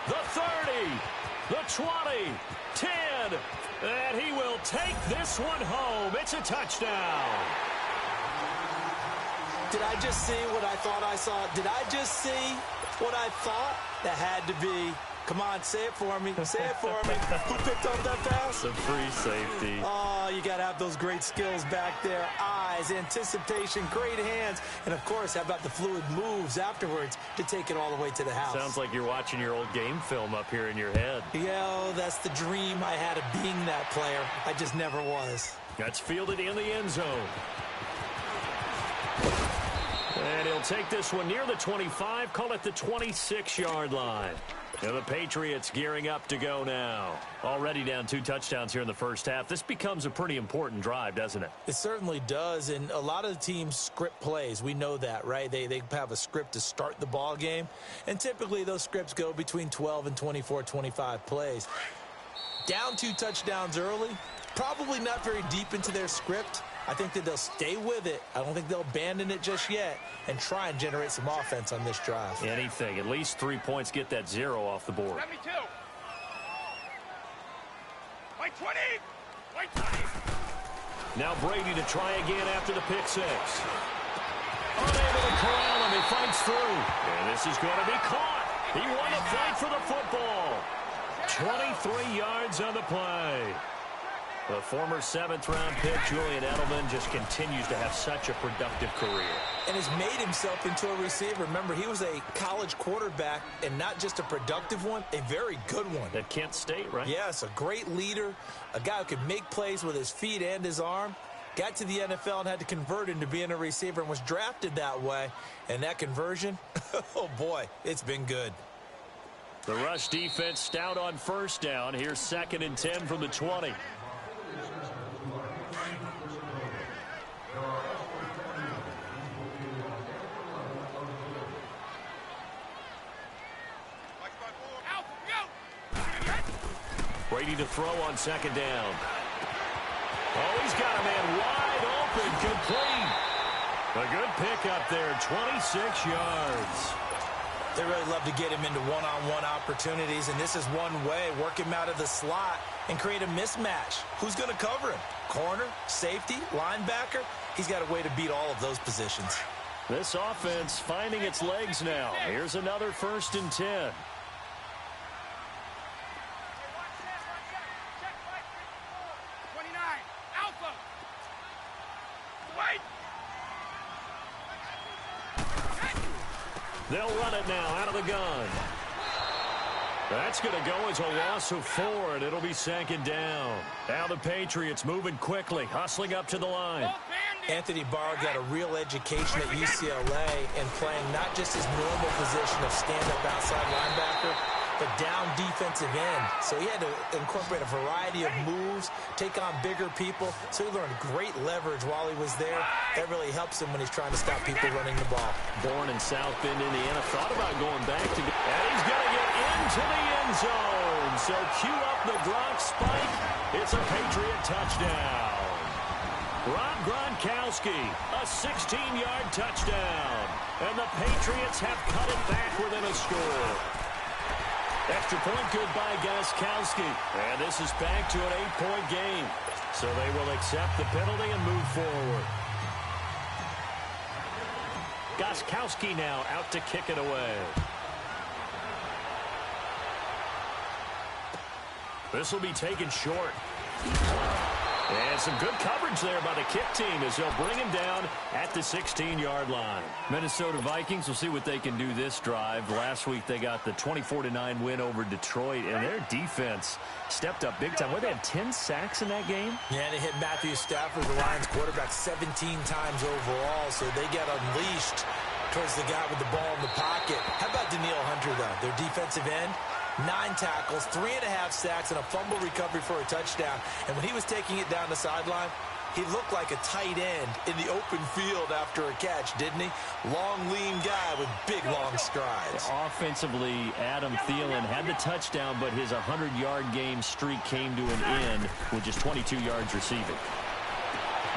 the 30, the 20, 10, and he will take this one home. It's a touchdown. Did I just see what I thought I saw? Did I just see what I thought? That had to be Come on, say it for me. Say it for me. Who picked up that pass? The free safety. Oh, you got to have those great skills back there. Eyes, anticipation, great hands. And, of course, how about the fluid moves afterwards to take it all the way to the house? Sounds like you're watching your old game film up here in your head. Yeah, that's the dream I had of being that player. I just never was. That's fielded in the end zone. And he'll take this one near the 25, call it the 26-yard line. Now the Patriots gearing up to go now. Already down 2 touchdowns here in the first half. This becomes a pretty important drive, doesn't it? It certainly does, and a lot of the teams script plays. We know that, right? They have a script to start the ball game, and typically those scripts go between 12 and 24, 25 plays. Down 2 touchdowns early, probably not very deep into their script. I think that they'll stay with it. I don't think they'll abandon it just yet and try and generate some offense on this drive. Anything. At least 3 points, get that 0 off the board. 72. White 20. White 20. Now Brady to try again after the pick 6. Unable to corral him. He fights through. And this is going to be caught. He won the fight for the football. 23 yards on the play. The former 7th-round pick, Julian Edelman, just continues to have such a productive career. And has made himself into a receiver. Remember, he was a college quarterback, and not just a productive one, a very good one. At Kent State, right? Yes, a great leader, a guy who could make plays with his feet and his arm. Got to the NFL and had to convert into being a receiver and was drafted that way. And that conversion, oh boy, it's been good. The rush defense stout on first down. Here's 2nd and 10 from the 20. Brady to throw on 2nd down. Oh, he's got a man wide open, complete. A good pickup there, 26 yards. They really love to get him into one-on-one opportunities, and this is one way. Work him out of the slot and create a mismatch. Who's going to cover him? Corner, safety, linebacker? He's got a way to beat all of those positions. This offense finding its legs now. Here's another 1st and 10. They'll run it now out of the gun. That's going to go as a loss of 4, and it'll be 2nd down. Now the Patriots moving quickly, hustling up to the line. Anthony Barr got a real education at UCLA and playing not just his normal position of stand-up outside linebacker, but down defensive end. So he had to incorporate a variety of moves, take on bigger people. So he learned great leverage while he was there. That really helps him when he's trying to stop people running the ball. Born in South Bend, Indiana, thought about going back to... And he's going to get into the end zone. So cue up the Gronk spike. It's a Patriot touchdown. Rob Gronkowski, a 16-yard touchdown. And the Patriots have cut it back within a score. Extra point good by Gronkowski. And this is back to an 8-point game. So they will accept the penalty and move forward. Gronkowski now out to kick it away. This will be taken short. And some good coverage there by the kick team as they'll bring him down at the 16-yard line. Minnesota Vikings will see what they can do this drive. Last week they got the 24-9 win over Detroit, and their defense stepped up big time. What, they had 10 sacks in that game? Yeah, they hit Matthew Stafford, the Lions quarterback, 17 times overall, so they got unleashed towards the guy with the ball in the pocket. How about Danielle Hunter, though? Their defensive end, 9 tackles, 3.5 sacks, and a fumble recovery for a touchdown. And when he was taking it down the sideline, he looked like a tight end in the open field after a catch, didn't he? Long, lean guy with big, long strides. Offensively, Adam Thielen had the touchdown, but his 100-yard game streak came to an end with just 22 yards receiving.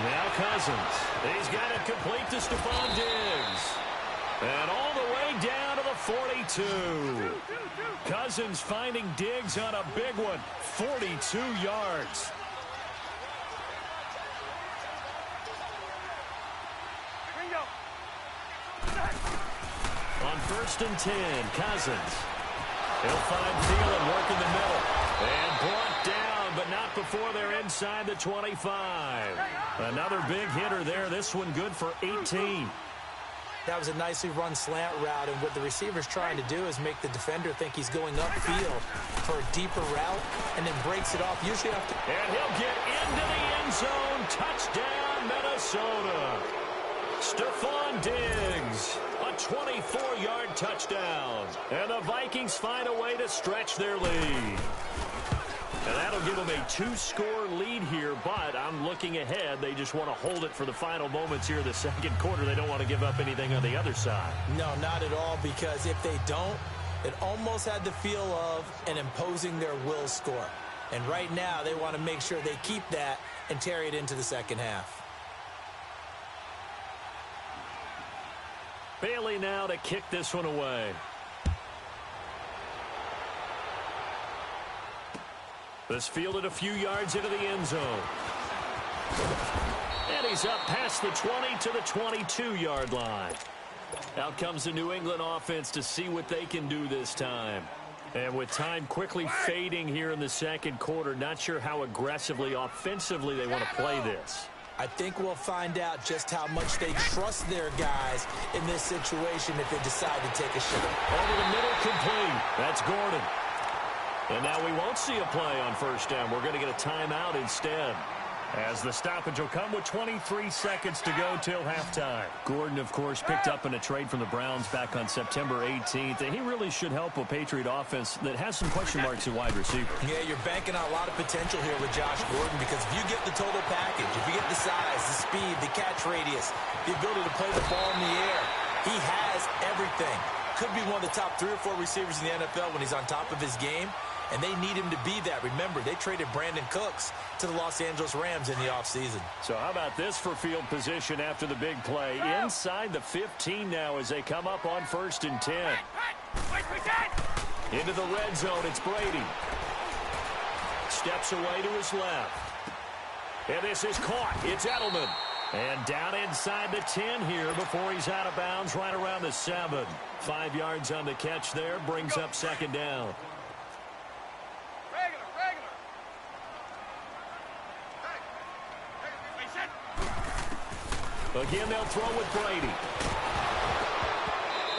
Now Cousins. He's got it complete to Stephon Diggs. And all the way down to the 42. Cousins finding Diggs on a big one. 42 yards. On 1st and 10, Cousins. He'll find Thielen working the middle. And brought down, but not before they're inside the 25. Another big hitter there. This one good for 18. That was a nicely run slant route, and what the receiver's trying to do is make the defender think he's going upfield for a deeper route, and then breaks it off. Usually after. And he'll get into the end zone. Touchdown, Minnesota. Stephon Diggs, a 24-yard touchdown. And the Vikings find a way to stretch their lead. And that'll give them a 2-score lead here, but I'm looking ahead. They just want to hold it for the final moments here in the second quarter. They don't want to give up anything on the other side. No, not at all, because if they don't, it almost had the feel of an imposing their will score. And right now, they want to make sure they keep that and carry it into the second half. Bailey now to kick this one away. This fielded a few yards into the end zone. And he's up past the 20 to the 22-yard line. Out comes the New England offense to see what they can do this time. And with time quickly fading here in the second quarter, not sure how aggressively, offensively they want to play this. I think we'll find out just how much they trust their guys in this situation if they decide to take a shot. Over the middle, complete. That's Gordon. And now we won't see a play on first down. We're going to get a timeout instead, as the stoppage will come with 23 seconds to go till halftime. Gordon, of course, picked up in a trade from the Browns back on September 18th, and he really should help a Patriot offense that has some question marks at wide receiver. Yeah, you're banking on a lot of potential here with Josh Gordon, because if you get the total package, if you get the size, the speed, the catch radius, the ability to play the ball in the air, he has everything. Could be one of the top 3 or 4 receivers in the NFL when he's on top of his game. And they need him to be that. Remember, they traded Brandon Cooks to the Los Angeles Rams in the offseason. So how about this for field position after the big play? Inside the 15 now as they come up on first and 10. Into the red zone, it's Brady. Steps away to his left. And this is caught. It's Edelman. And down inside the 10 here before he's out of bounds right around the 7. 5 yards on the catch there, brings up second down. Again, they'll throw with Brady.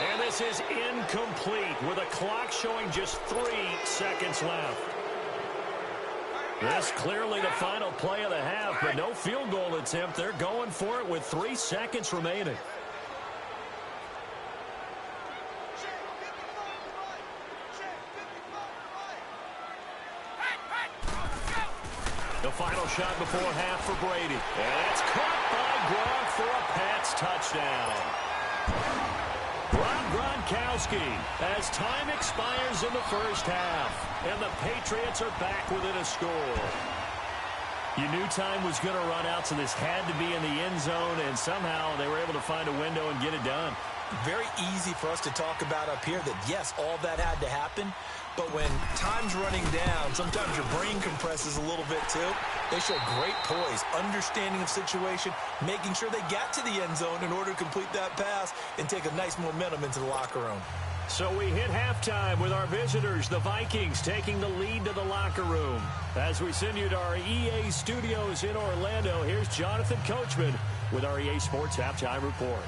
And this is incomplete with a clock showing just 3 seconds left. This clearly the final play of the half, but no field goal attempt. They're going for it with 3 seconds remaining. The final shot before half for Brady. And it's caught by Gronk for a Pats touchdown. Rob Gronkowski as time expires in the first half. And the Patriots are back within a score. You knew time was going to run out, so this had to be in the end zone, and somehow they were able to find a window and get it done. Very easy for us to talk about up here that, yes, all that had to happen. But when time's running down, sometimes your brain compresses a little bit too. They show great poise, understanding of situation, making sure they got to the end zone in order to complete that pass and take a nice momentum into the locker room. So we hit halftime with our visitors, the Vikings, taking the lead to the locker room. As we send you to our EA studios in Orlando, here's Jonathan Coachman with our EA Sports Halftime Report.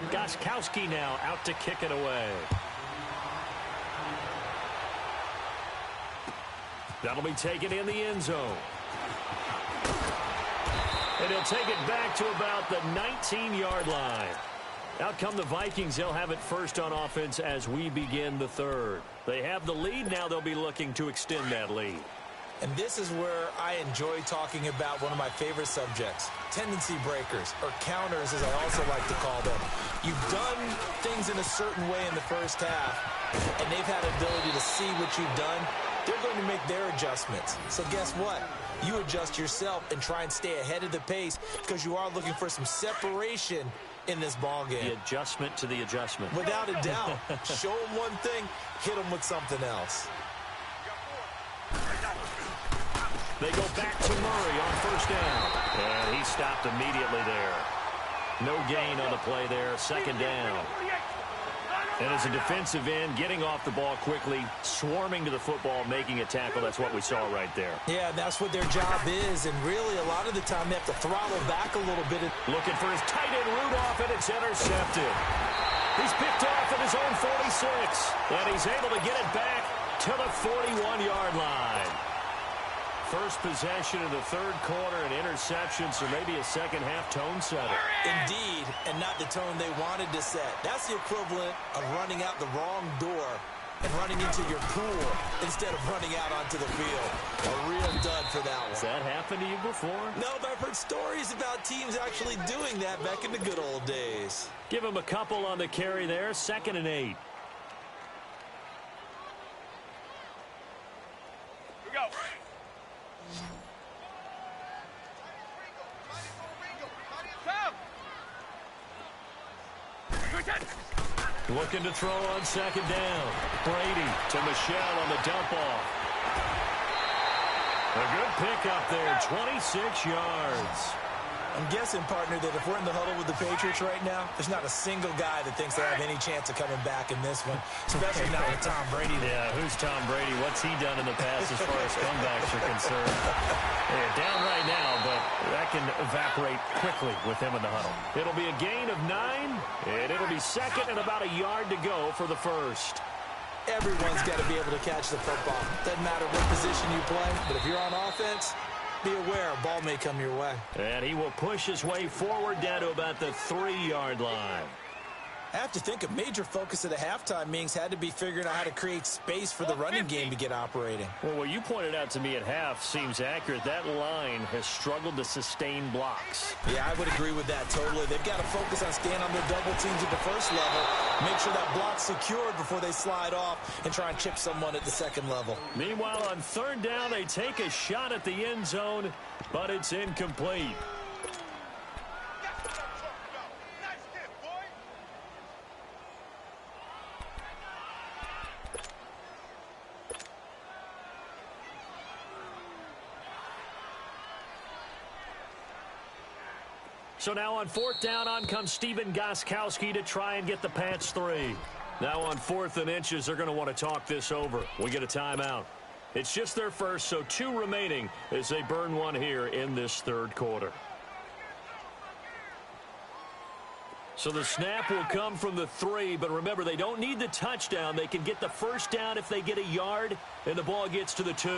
Gostkowski now out to kick it away. That'll be taken in the end zone. And he'll take it back to about the 19-yard line. Out come the Vikings. They'll have it first on offense as we begin the third. They have the lead. Now they'll be looking to extend that lead. And this is where I enjoy talking about one of my favorite subjects, tendency breakers, or counters as I also like to call them. You've done things in a certain way in the first half, and they've had ability to see what you've done. They're going to make their adjustments. So guess what? You adjust yourself and try and stay ahead of the pace because you are looking for some separation in this ball game. The adjustment to the adjustment. Without a doubt. Show them one thing, hit them with something else. They go back to Murray on first down. And he stopped immediately there. No gain on the play there. Second down. And as a defensive end, getting off the ball quickly, swarming to the football, making a tackle, that's what we saw right there. Yeah, that's what their job is, and really a lot of the time they have to throttle back a little bit. Looking for his tight end Rudolph, and it's intercepted. He's picked off at his own 46, and he's able to get it back to the 41-yard line. First possession of the third quarter, an interception, so maybe a second-half tone setter. Indeed, and not the tone they wanted to set. That's the equivalent of running out the wrong door and running into your pool instead of running out onto the field. A real dud for that one. Has that happened to you before? No, but I've heard stories about teams actually doing that back in the good old days. Give him a couple on the carry there, 2nd and 8. We go. Looking to throw on 2nd down. Brady to Michelle on the dump off. A good pickup there, 26 yards. I'm guessing, partner, that if we're in the huddle with the Patriots right now, there's not a single guy that thinks they have any chance of coming back in this one, especially not with Tom Brady there. Yeah, who's Tom Brady? What's he done in the past as far as comebacks are concerned? They're down right now, but that can evaporate quickly with him in the huddle. It'll be a gain of 9, and it'll be 2nd and about a yard to go for the first. Everyone's got to be able to catch the football. Doesn't matter what position you play, but if you're on offense, be aware a ball may come your way. And he will push his way forward down to about the 3-yard line. I have to think a major focus of the halftime meetings had to be figuring out how to create space for the running game to get operating. Well, what you pointed out to me at half seems accurate. That line has struggled to sustain blocks. Yeah, I would agree with that totally. They've got to focus on staying on their double teams at the first level, make sure that block's secured before they slide off and try and chip someone at the second level. Meanwhile, on 3rd down, they take a shot at the end zone, but it's incomplete. So now on 4th down, on comes Steven Gostkowski to try and get the Pats 3. Now on 4th and inches, they're going to want to talk this over. We get a timeout. It's just their first, so 2 remaining as they burn one here in this 3rd quarter. So the snap will come from the 3, but remember, they don't need the touchdown. They can get the first down if they get a yard, and the ball gets to the 2.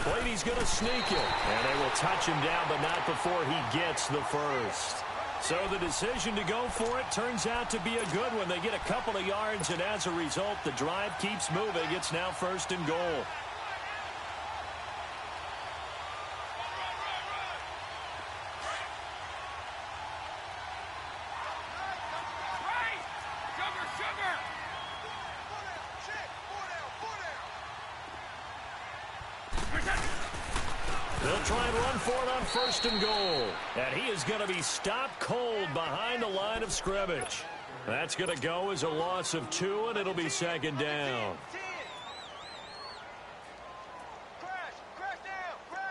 Brady's going to sneak it, and they will touch him down, but not before he gets the first. So the decision to go for it turns out to be a good one. They get a couple of yards, and as a result, the drive keeps moving. It's now 1st and goal. They'll try and run for it on 1st and goal. And he is going to be stopped cold behind the line of scrimmage. That's going to go as a loss of 2, and it'll be 2nd down.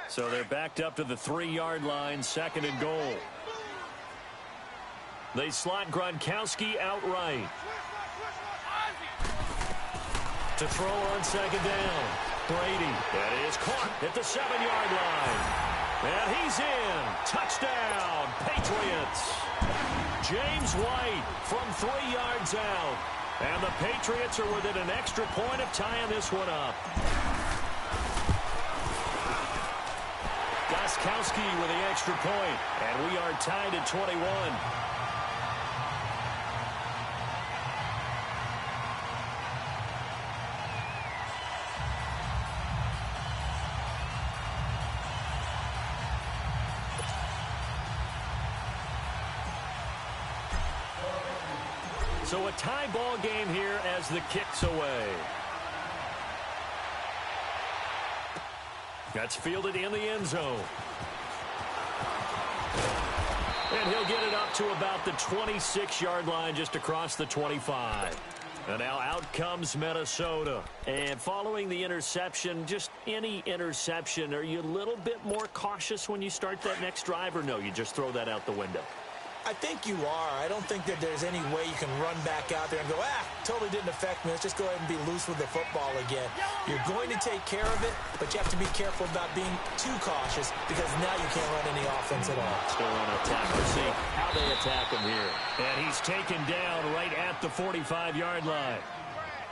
So they're backed up to the 3-yard line, 2nd and goal. They slot Gronkowski outright. To throw on 2nd down. Brady, that is caught at the 7-yard line. And he's in. Touchdown, Patriots. James White from 3 yards out. And the Patriots are within an extra point of tying this one up. Gostkowski with the extra point. And we are tied at 21. So a tie ball game here as the kick's away. That's fielded in the end zone. And he'll get it up to about the 26-yard line, just across the 25. And now out comes Minnesota. And following the interception, just any interception, are you a little bit more cautious when you start that next drive, or no, you just throw that out the window? I think you are. I don't think that there's any way you can run back out there and go, totally didn't affect me. Let's just go ahead and be loose with the football again. You're going to take care of it, but you have to be careful about being too cautious because now you can't run any offense at all. Still on attack. We'll see how they attack him here. And he's taken down right at the 45-yard line.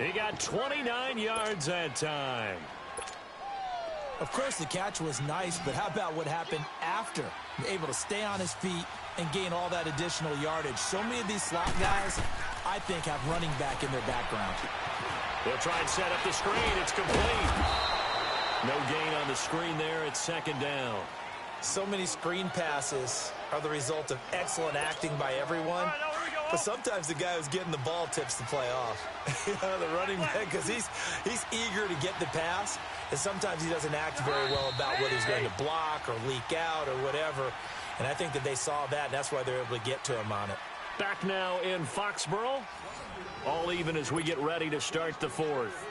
He got 29 yards that time. Of course, the catch was nice, but how about what happened after? Able to stay on his feet and gain all that additional yardage. So many of these slot guys, I think, have running back in their background. They'll try and set up the screen. It's complete. No gain on the screen there. It's second down. So many screen passes are the result of excellent acting by everyone. But sometimes the guy who's getting the ball tips the play off. The running back, because he's eager to get the pass, and sometimes he doesn't act very well about what he's going to block or leak out or whatever. And I think that they saw that, and that's why they're able to get to him on it. Back now in Foxborough. All even as we get ready to start the fourth.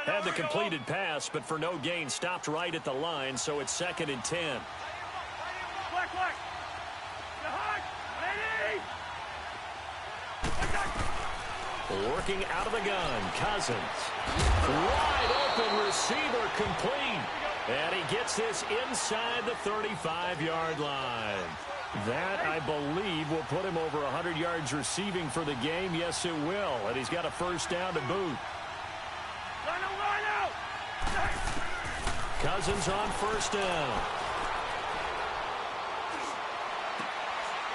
Had the completed pass, but for no gain, stopped right at the line, so it's 2nd and 10. Working out of the gun, Cousins. Wide open receiver, complete. And he gets this inside the 35-yard line. That, I believe, will put him over 100 yards receiving for the game. Yes, it will. And he's got a first down to boot. Cousins on first down.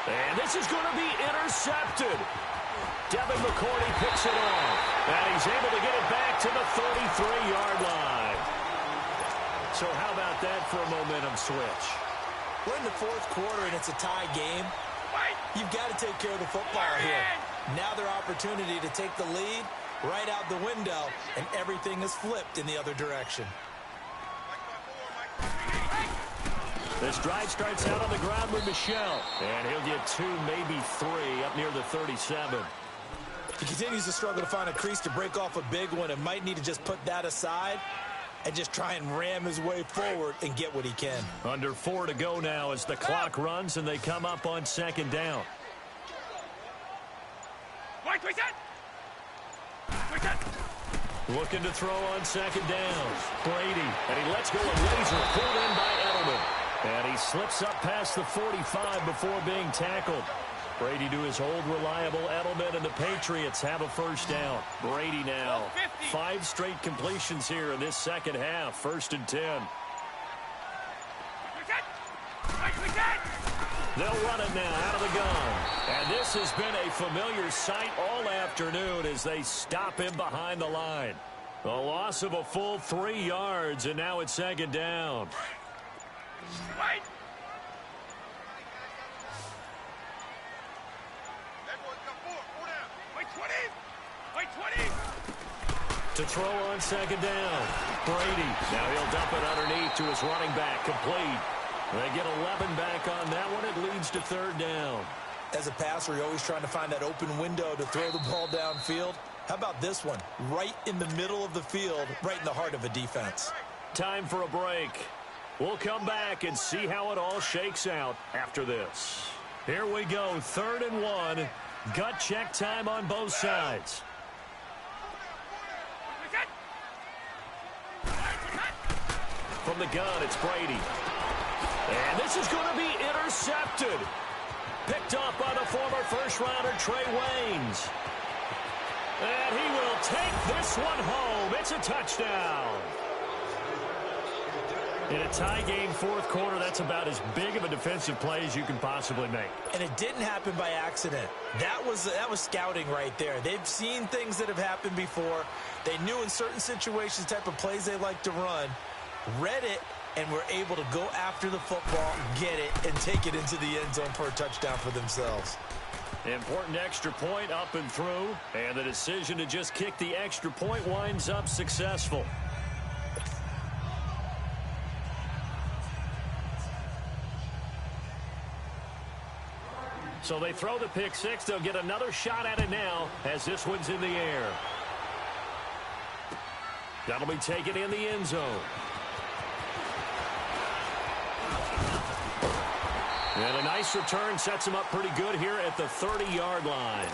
And this is going to be intercepted. Devin McCourty picks it off. And he's able to get it back to the 33-yard line. So how about that for a momentum switch? We're in the fourth quarter, and it's a tie game. You've got to take care of the football here. Now their opportunity to take the lead right out the window, and everything is flipped in the other direction. This drive starts out on the ground with Michel. And he'll get 2, maybe 3 up near the 37. He continues to struggle to find a crease to break off a big one and might need to just put that aside and just try and ram his way forward and get what he can. Under 4 to go now as the clock runs and they come up on 2nd down. Looking to throw on 2nd down. Brady, and he lets go of laser, pulled in by Edelman. And he slips up past the 45 before being tackled. Brady to his old reliable Edelman, and the Patriots have a first down. Brady now, 5 straight completions here in this second half. 1st and 10. They'll run it now out of the gun. And this has been a familiar sight all afternoon as they stop him behind the line. A loss of a full 3 yards, and now it's 2nd down. To throw on 2nd down. Brady. Now he'll dump it underneath to his running back. Complete. They get 11 back on that one. It leads to 3rd down. As a passer, you're always trying to find that open window to throw the ball downfield. How about this one? Right in the middle of the field, right in the heart of a defense. Time for a break. We'll come back and see how it all shakes out after this. Here we go, 3rd and 1. Gut check time on both sides. From the gun, it's Brady. And this is going to be intercepted. Picked up by the former first-rounder Trey Waynes. And he will take this one home. It's a touchdown. In a tie game, 4th quarter, that's about as big of a defensive play as you can possibly make. And it didn't happen by accident. That was scouting right there. They've seen things that have happened before. They knew in certain situations the type of plays they like to run, read it, and were able to go after the football, get it, and take it into the end zone for a touchdown for themselves. Important extra point up and through, and the decision to just kick the extra point winds up successful. So they throw the pick six. They'll get another shot at it now as this one's in the air. That'll be taken in the end zone. And a nice return sets them up pretty good here at the 30-yard line.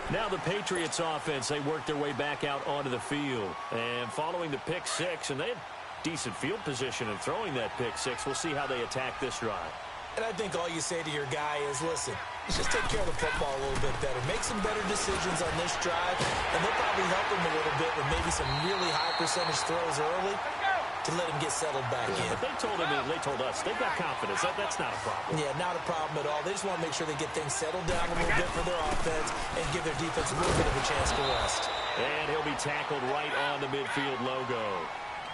Now the Patriots offense, they work their way back out onto the field. And following the pick six, and they had decent field position in throwing that pick six. We'll see how they attack this drive. And I think all you say to your guy is, listen, let's just take care of the football a little bit better. Make some better decisions on this drive, and they'll probably help him a little bit with maybe some really high percentage throws early to let him get settled back in. But they told us they've got confidence. That's not a problem. Yeah, not a problem at all. They just want to make sure they get things settled down a little bit for their offense and give their defense a little bit of a chance to rest. And he'll be tackled right on the midfield logo.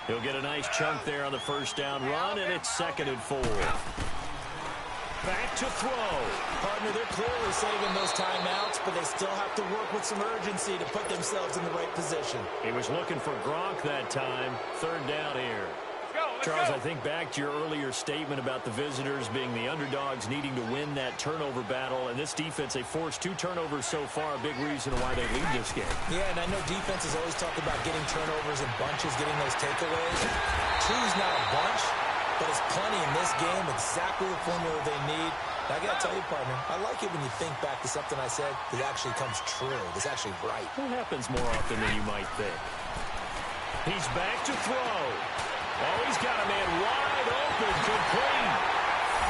He'll get a nice chunk there on the first down run, and it's 2nd and 4. Back to throw. Partner, they're clearly saving those timeouts, but they still have to work with some urgency to put themselves in the right position. He was looking for Gronk that time. 3rd down here. Charles, I think back to your earlier statement about the visitors being the underdogs needing to win that turnover battle. And this defense, they forced 2 turnovers so far, a big reason why they lead this game. Yeah, and I know defenses always talk about getting turnovers in bunches, getting those takeaways. 2's not a bunch, but it's plenty in this game, exactly the formula they need. And I got to tell you, partner, I like it when you think back to something I said that actually comes true, that's actually right. It happens more often than you might think. He's back to throw. Oh, he's got a man wide open, complete.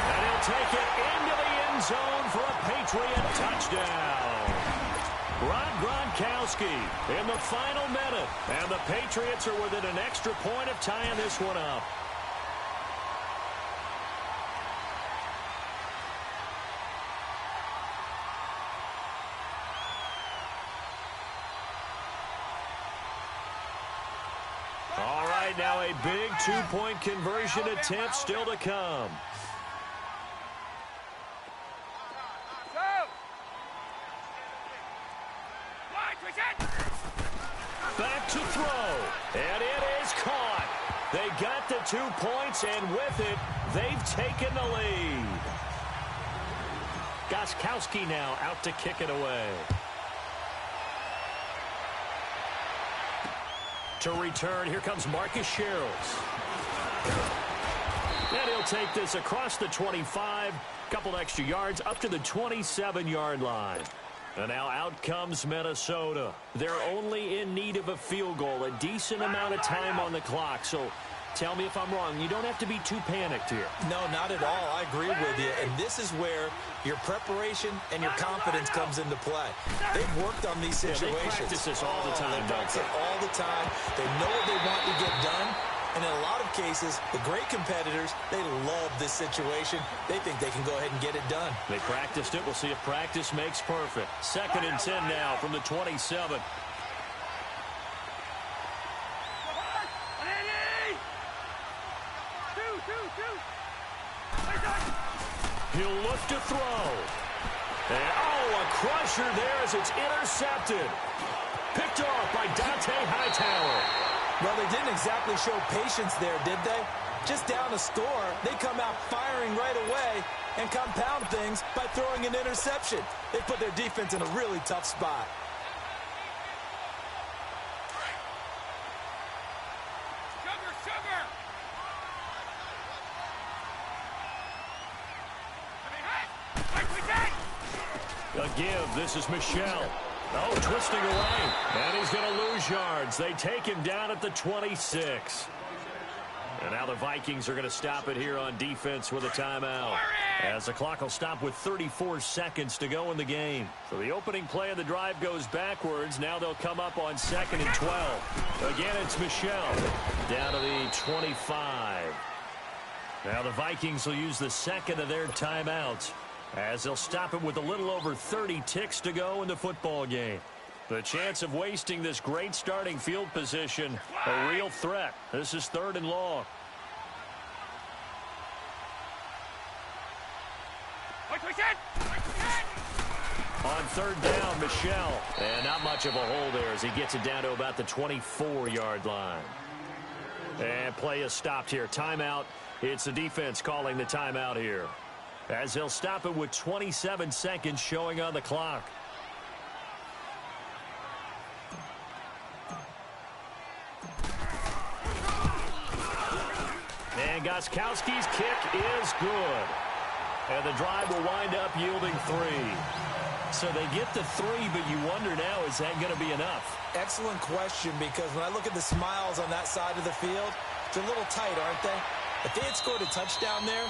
And he'll take it into the end zone for a Patriot touchdown. Rob Gronkowski in the final minute. And the Patriots are within an extra point of tying this one up. Now a big 2-point conversion attempt still to come. Back to throw. And it is caught. They got the 2 points, and with it, they've taken the lead. Gronkowski now out to kick it away. To return, here comes Marcus Sherrills. And he'll take this across the 25, couple extra yards up to the 27-yard line. And now out comes Minnesota. They're only in need of a field goal, a decent amount of time on the clock. So tell me if I'm wrong. You don't have to be too panicked here. No, not at all. I agree with you. And this is where your preparation and your confidence comes into play. They've worked on these situations. Yeah, they practice this all the time, they practice it all the time. They know what they want to get done. And in a lot of cases, the great competitors, they love this situation. They think they can go ahead and get it done. They practiced it. We'll see if practice makes perfect. 2nd and 10 now from the 27. He'll look to throw. And, a crusher there as it's intercepted. Picked off by Dante Hightower. Well, they didn't exactly show patience there, did they? Just down a score, they come out firing right away and compound things by throwing an interception. They put their defense in a really tough spot. A give. This is Michelle. Oh, twisting away. And he's going to lose yards. They take him down at the 26. And now the Vikings are going to stop it here on defense with a timeout. As the clock will stop with 34 seconds to go in the game. So the opening play of the drive goes backwards. Now they'll come up on 2nd and 12. Again, it's Michelle. Down to the 25. Now the Vikings will use the second of their timeouts, as they'll stop it with a little over 30 ticks to go in the football game. The chance of wasting this great starting field position, a real threat. This is 3rd and long. third down, Michelle. And not much of a hole there as he gets it down to about the 24-yard line. And play is stopped here. Timeout. It's the defense calling the timeout here, as they'll stop it with 27 seconds showing on the clock. And Gostkowski's kick is good. And the drive will wind up yielding 3. So they get the 3, but you wonder now, is that going to be enough? Excellent question, because when I look at the smiles on that side of the field, they're a little tight, aren't they? If they had scored a touchdown there,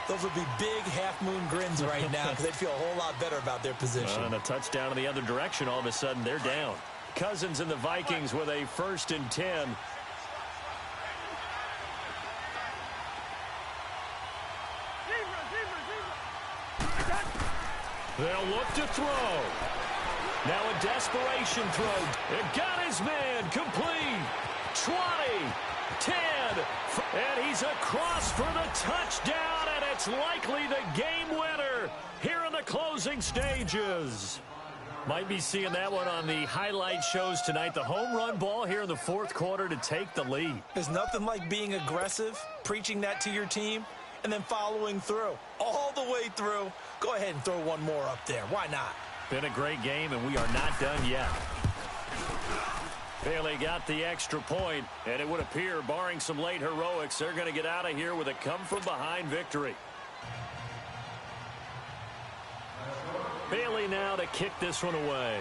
those would be big half-moon grins right now because they'd feel a whole lot better about their position. And a touchdown in the other direction, all of a sudden they're down. Cousins and the Vikings with a 1st and 10. They'll look to throw. Now a desperation throw. It got his man complete. 20, 10, and he's across for the touchdown, and it's likely the game winner here in the closing stages. Might be seeing that one on the highlight shows tonight. The home run ball here in the 4th quarter to take the lead. There's nothing like being aggressive, preaching that to your team, and then following through. All the way through. Go ahead and throw one more up there. Why not? Been a great game, and we are not done yet. Bailey got the extra point, and it would appear, barring some late heroics, they're going to get out of here with a come-from-behind victory. Bailey now to kick this one away.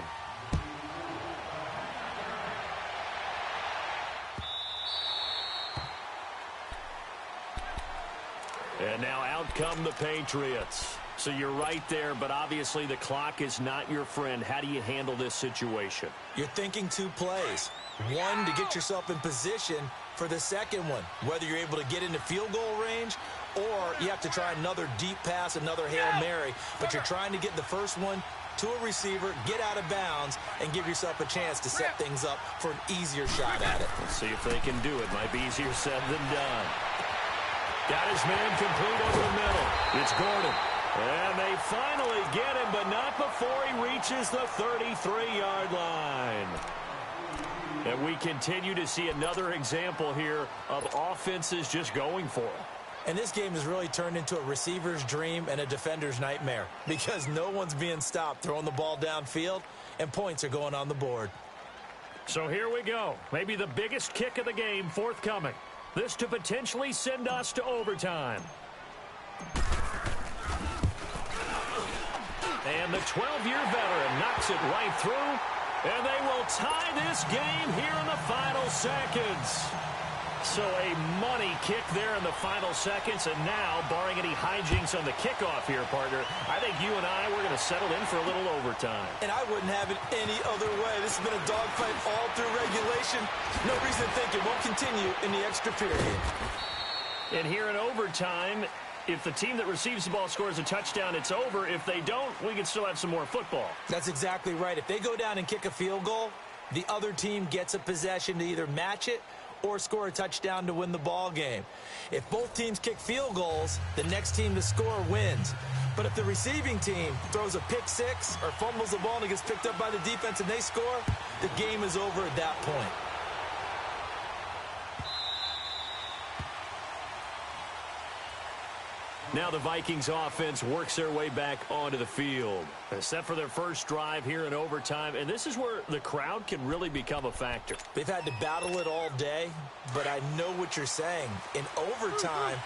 And now out come the Patriots. So you're right there, but obviously the clock is not your friend. How do you handle this situation? You're thinking 2 plays. One, to get yourself in position for the second one, whether you're able to get into field goal range or you have to try another deep pass, another Hail Mary. But you're trying to get the first one to a receiver, get out of bounds, and give yourself a chance to set things up for an easier shot at it. Let's see if they can do it. Might be easier said than done. Got his man complete over the middle. It's Gordon. And they finally get him, but not before he reaches the 33-yard line. And we continue to see another example here of offenses just going for it. And this game has really turned into a receiver's dream and a defender's nightmare because no one's being stopped throwing the ball downfield, and points are going on the board. So here we go. Maybe the biggest kick of the game forthcoming. This to potentially send us to overtime. And the 12-year veteran knocks it right through, and they will tie this game here in the final seconds. So a money kick there in the final seconds, and now, barring any hijinks on the kickoff here, partner, I think you and I, we're going to settle in for a little overtime. And I wouldn't have it any other way. This has been a dogfight all through regulation. No reason to think it won't continue in the extra period. And here in overtime, if the team that receives the ball scores a touchdown, it's over. If they don't, we can still have some more football. That's exactly right. If they go down and kick a field goal, the other team gets a possession to either match it or score a touchdown to win the ball game. If both teams kick field goals, the next team to score wins. But if the receiving team throws a pick six or fumbles the ball and it gets picked up by the defense and they score, the game is over at that point. Now the Vikings offense works their way back onto the field. Set for their first drive here in overtime, and this is where the crowd can really become a factor. They've had to battle it all day, but I know what you're saying. In overtime,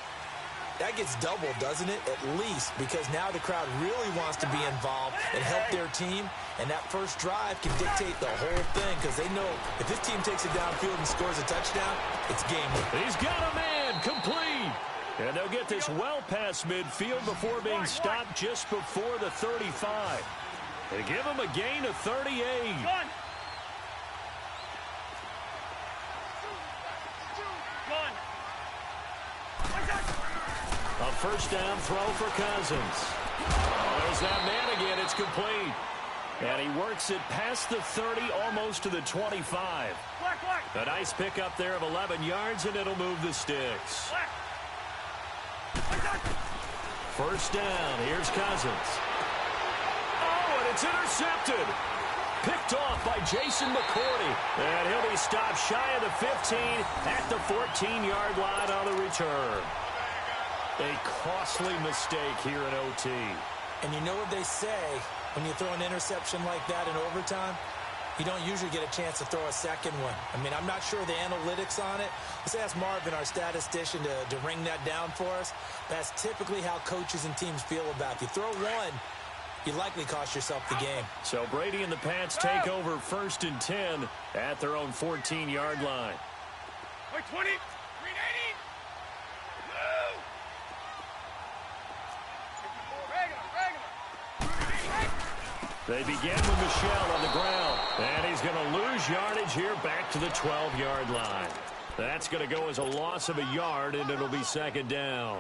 that gets doubled, doesn't it? At least, because now the crowd really wants to be involved and help their team, and that first drive can dictate the whole thing because they know if this team takes it downfield and scores a touchdown, it's game over. He's got a man complete. And they'll get this well past midfield before being stopped just before the 35. They give him a gain of 38. A first down throw for Cousins. There's that man again. It's complete. And he works it past the 30, almost to the 25. A nice pickup there of 11 yards, and it'll move the sticks. First down. Here's Cousins. Oh, and It's intercepted. Picked off by Jason McCourty. And he'll be stopped shy of the 15 at the 14-yard line on the return. A costly mistake here in OT. And you know what they say, when you throw an interception like that in overtime, you don't usually get a chance to throw a second one. I mean, I'm not sure the analytics on it. Let's ask Marvin, our statistician, to ring that down for us. That's typically how coaches and teams feel about it. If you throw one, you likely cost yourself the game. So Brady and the Pats take over 1st and 10 at their own 14-yard line. Wait, 20. 380. Move. They begin with Michel on the ground. And he's going to lose yardage here back to the 12-yard line. That's going to go as a loss of a yard, and it'll be 2nd down.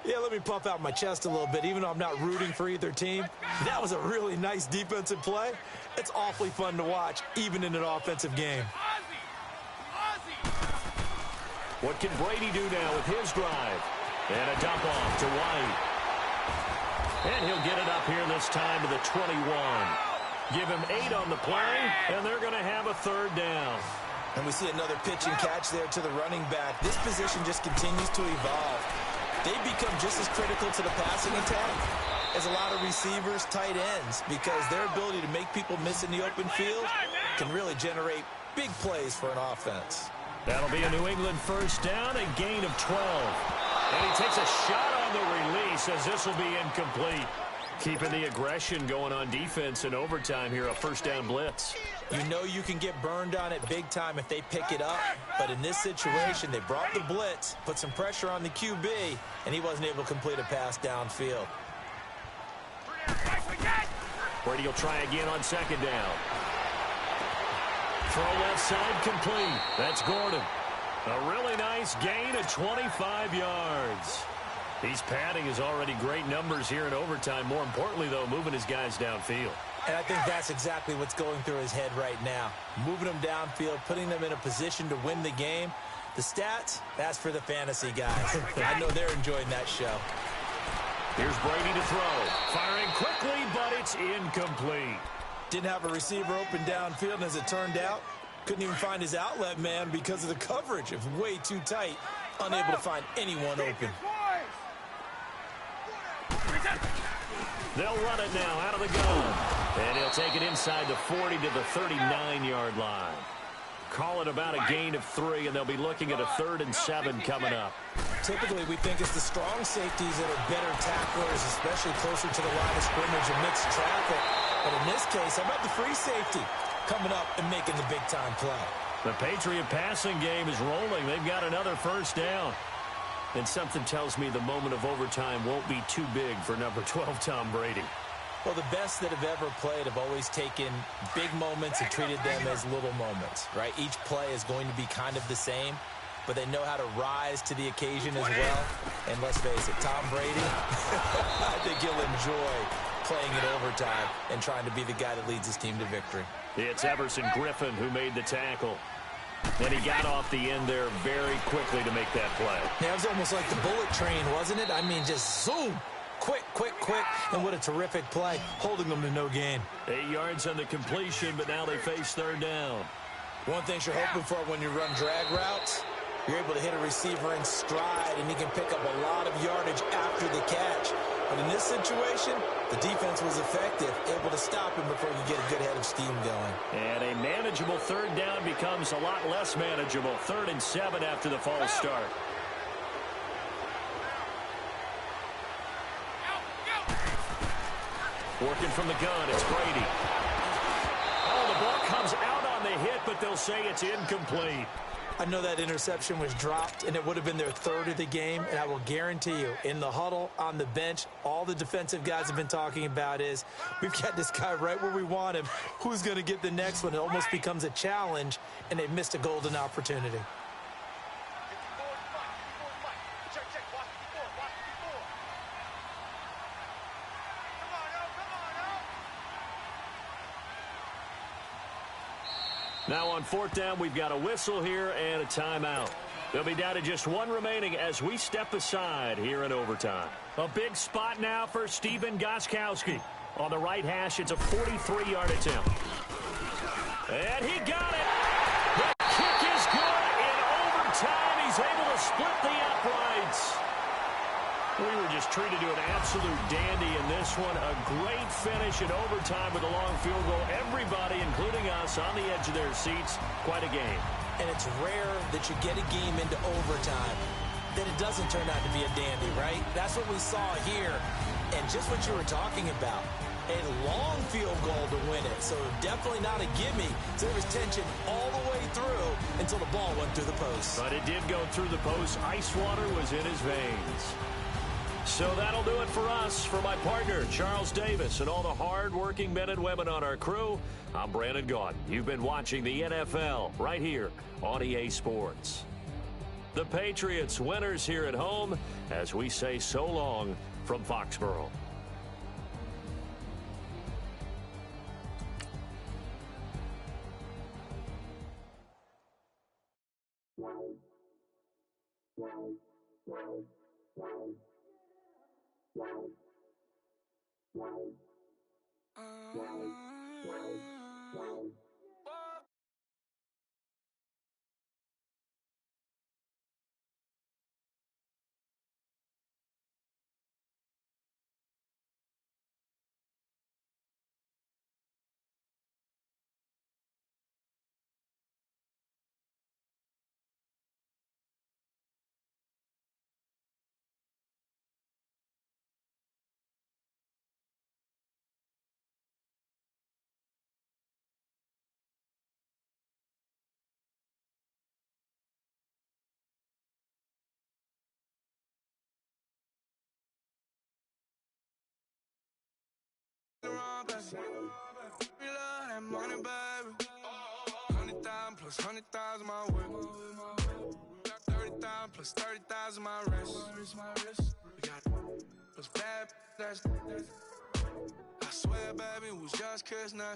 Yeah, let me puff out my chest a little bit, even though I'm not rooting for either team. That was a really nice defensive play. It's awfully fun to watch, even in an offensive game. What can Brady do now with his drive? And a dump off to White. And he'll get it up here this time to the 21. Give him 8 on the play, and they're going to have a 3rd down. And we see another pitch and catch there to the running back. This position just continues to evolve. They become just as critical to the passing attack as a lot of receivers, tight ends, because their ability to make people miss in the open field can really generate big plays for an offense. That'll be a New England 1st down, a gain of 12. And he takes a shot on the release as this will be incomplete. Keeping the aggression going on defense in overtime here, a 1st down blitz. You know you can get burned on it big time if they pick it up, but in this situation, they brought the blitz, put some pressure on the QB, and he wasn't able to complete a pass downfield. Brady will try again on 2nd down. Throw left side complete. That's Gordon. A really nice gain of 25 yards. He's padding his already great numbers here in overtime. More importantly, though, moving his guys downfield. And I think that's exactly what's going through his head right now. Moving them downfield, putting them in a position to win the game. The stats, that's for the fantasy guys. I know they're enjoying that show. Here's Brady to throw. Firing quickly, but it's incomplete. Didn't have a receiver open downfield, and as it turned out, couldn't even find his outlet man because of the coverage. It was way too tight. Unable to find anyone open. They'll run it now out of the gun. And he'll take it inside the 40 to the 39-yard line. Call it about a gain of 3, and they'll be looking at a 3rd and 7 coming up. Typically, we think it's the strong safeties that are better tacklers, especially closer to the line of scrimmage and mixed traffic. But in this case, how about the free safety coming up and making the big-time play? The Patriot passing game is rolling. They've got another 1st down. And something tells me the moment of overtime won't be too big for number 12, Tom Brady. Well, the best that have ever played have always taken big moments and treated them as little moments, right? Each play is going to be kind of the same, but they know how to rise to the occasion as well. And let's face it, Tom Brady, I think he'll enjoy playing in overtime and trying to be the guy that leads his team to victory. It's Everson Griffin who made the tackle. And he got off the end there very quickly to make that play. Yeah, it was almost like the bullet train, wasn't it? I mean, just zoom. Quick, quick, quick. And what a terrific play, holding them to no gain. 8 yards on the completion, but now they face 3rd down. One thing you're hoping for when you run drag routes, you're able to hit a receiver in stride, and he can pick up a lot of yardage after the catch. But in this situation, the defense was effective, able to stop him before you get a good head of steam going. And a manageable 3rd down becomes a lot less manageable. 3rd and 7 after the false start. Working from the gun, it's Brady. Oh, the ball comes out on the hit, but they'll say it's incomplete. I know that interception was dropped, and it would have been their 3rd of the game, and I will guarantee you, in the huddle, on the bench, all the defensive guys have been talking about is, we've got this guy right where we want him. Who's going to get the next one? It almost becomes a challenge, and they've missed a golden opportunity. Now on 4th down, we've got a whistle here and a timeout. They'll be down to just 1 remaining as we step aside here in overtime. A big spot now for Stephen Gostkowski. On the right hash, it's a 43-yard attempt. And he got it. The kick is good in overtime. He's able to split the uprights. We were just treated to an absolute dandy in this one. A great finish in overtime with a long field goal. Everybody, including us, on the edge of their seats. Quite a game. And it's rare that you get a game into overtime that it doesn't turn out to be a dandy, right? That's what we saw here. And just what you were talking about, a long field goal to win it. So definitely not a gimme. So there was tension all the way through until the ball went through the post. But it did go through the post. Ice water was in his veins. So that'll do it for us. For my partner, Charles Davis, and all the hard-working men and women on our crew, I'm Brandon Gaudin. You've been watching the NFL right here on EA Sports. The Patriots winners here at home as we say so long from Foxborough. Money, baby. 100,000 plus 100,000 my whip. 30,000 plus 30,000 my wrist. We got plus bad, that's. I swear, baby, it was just kiss, now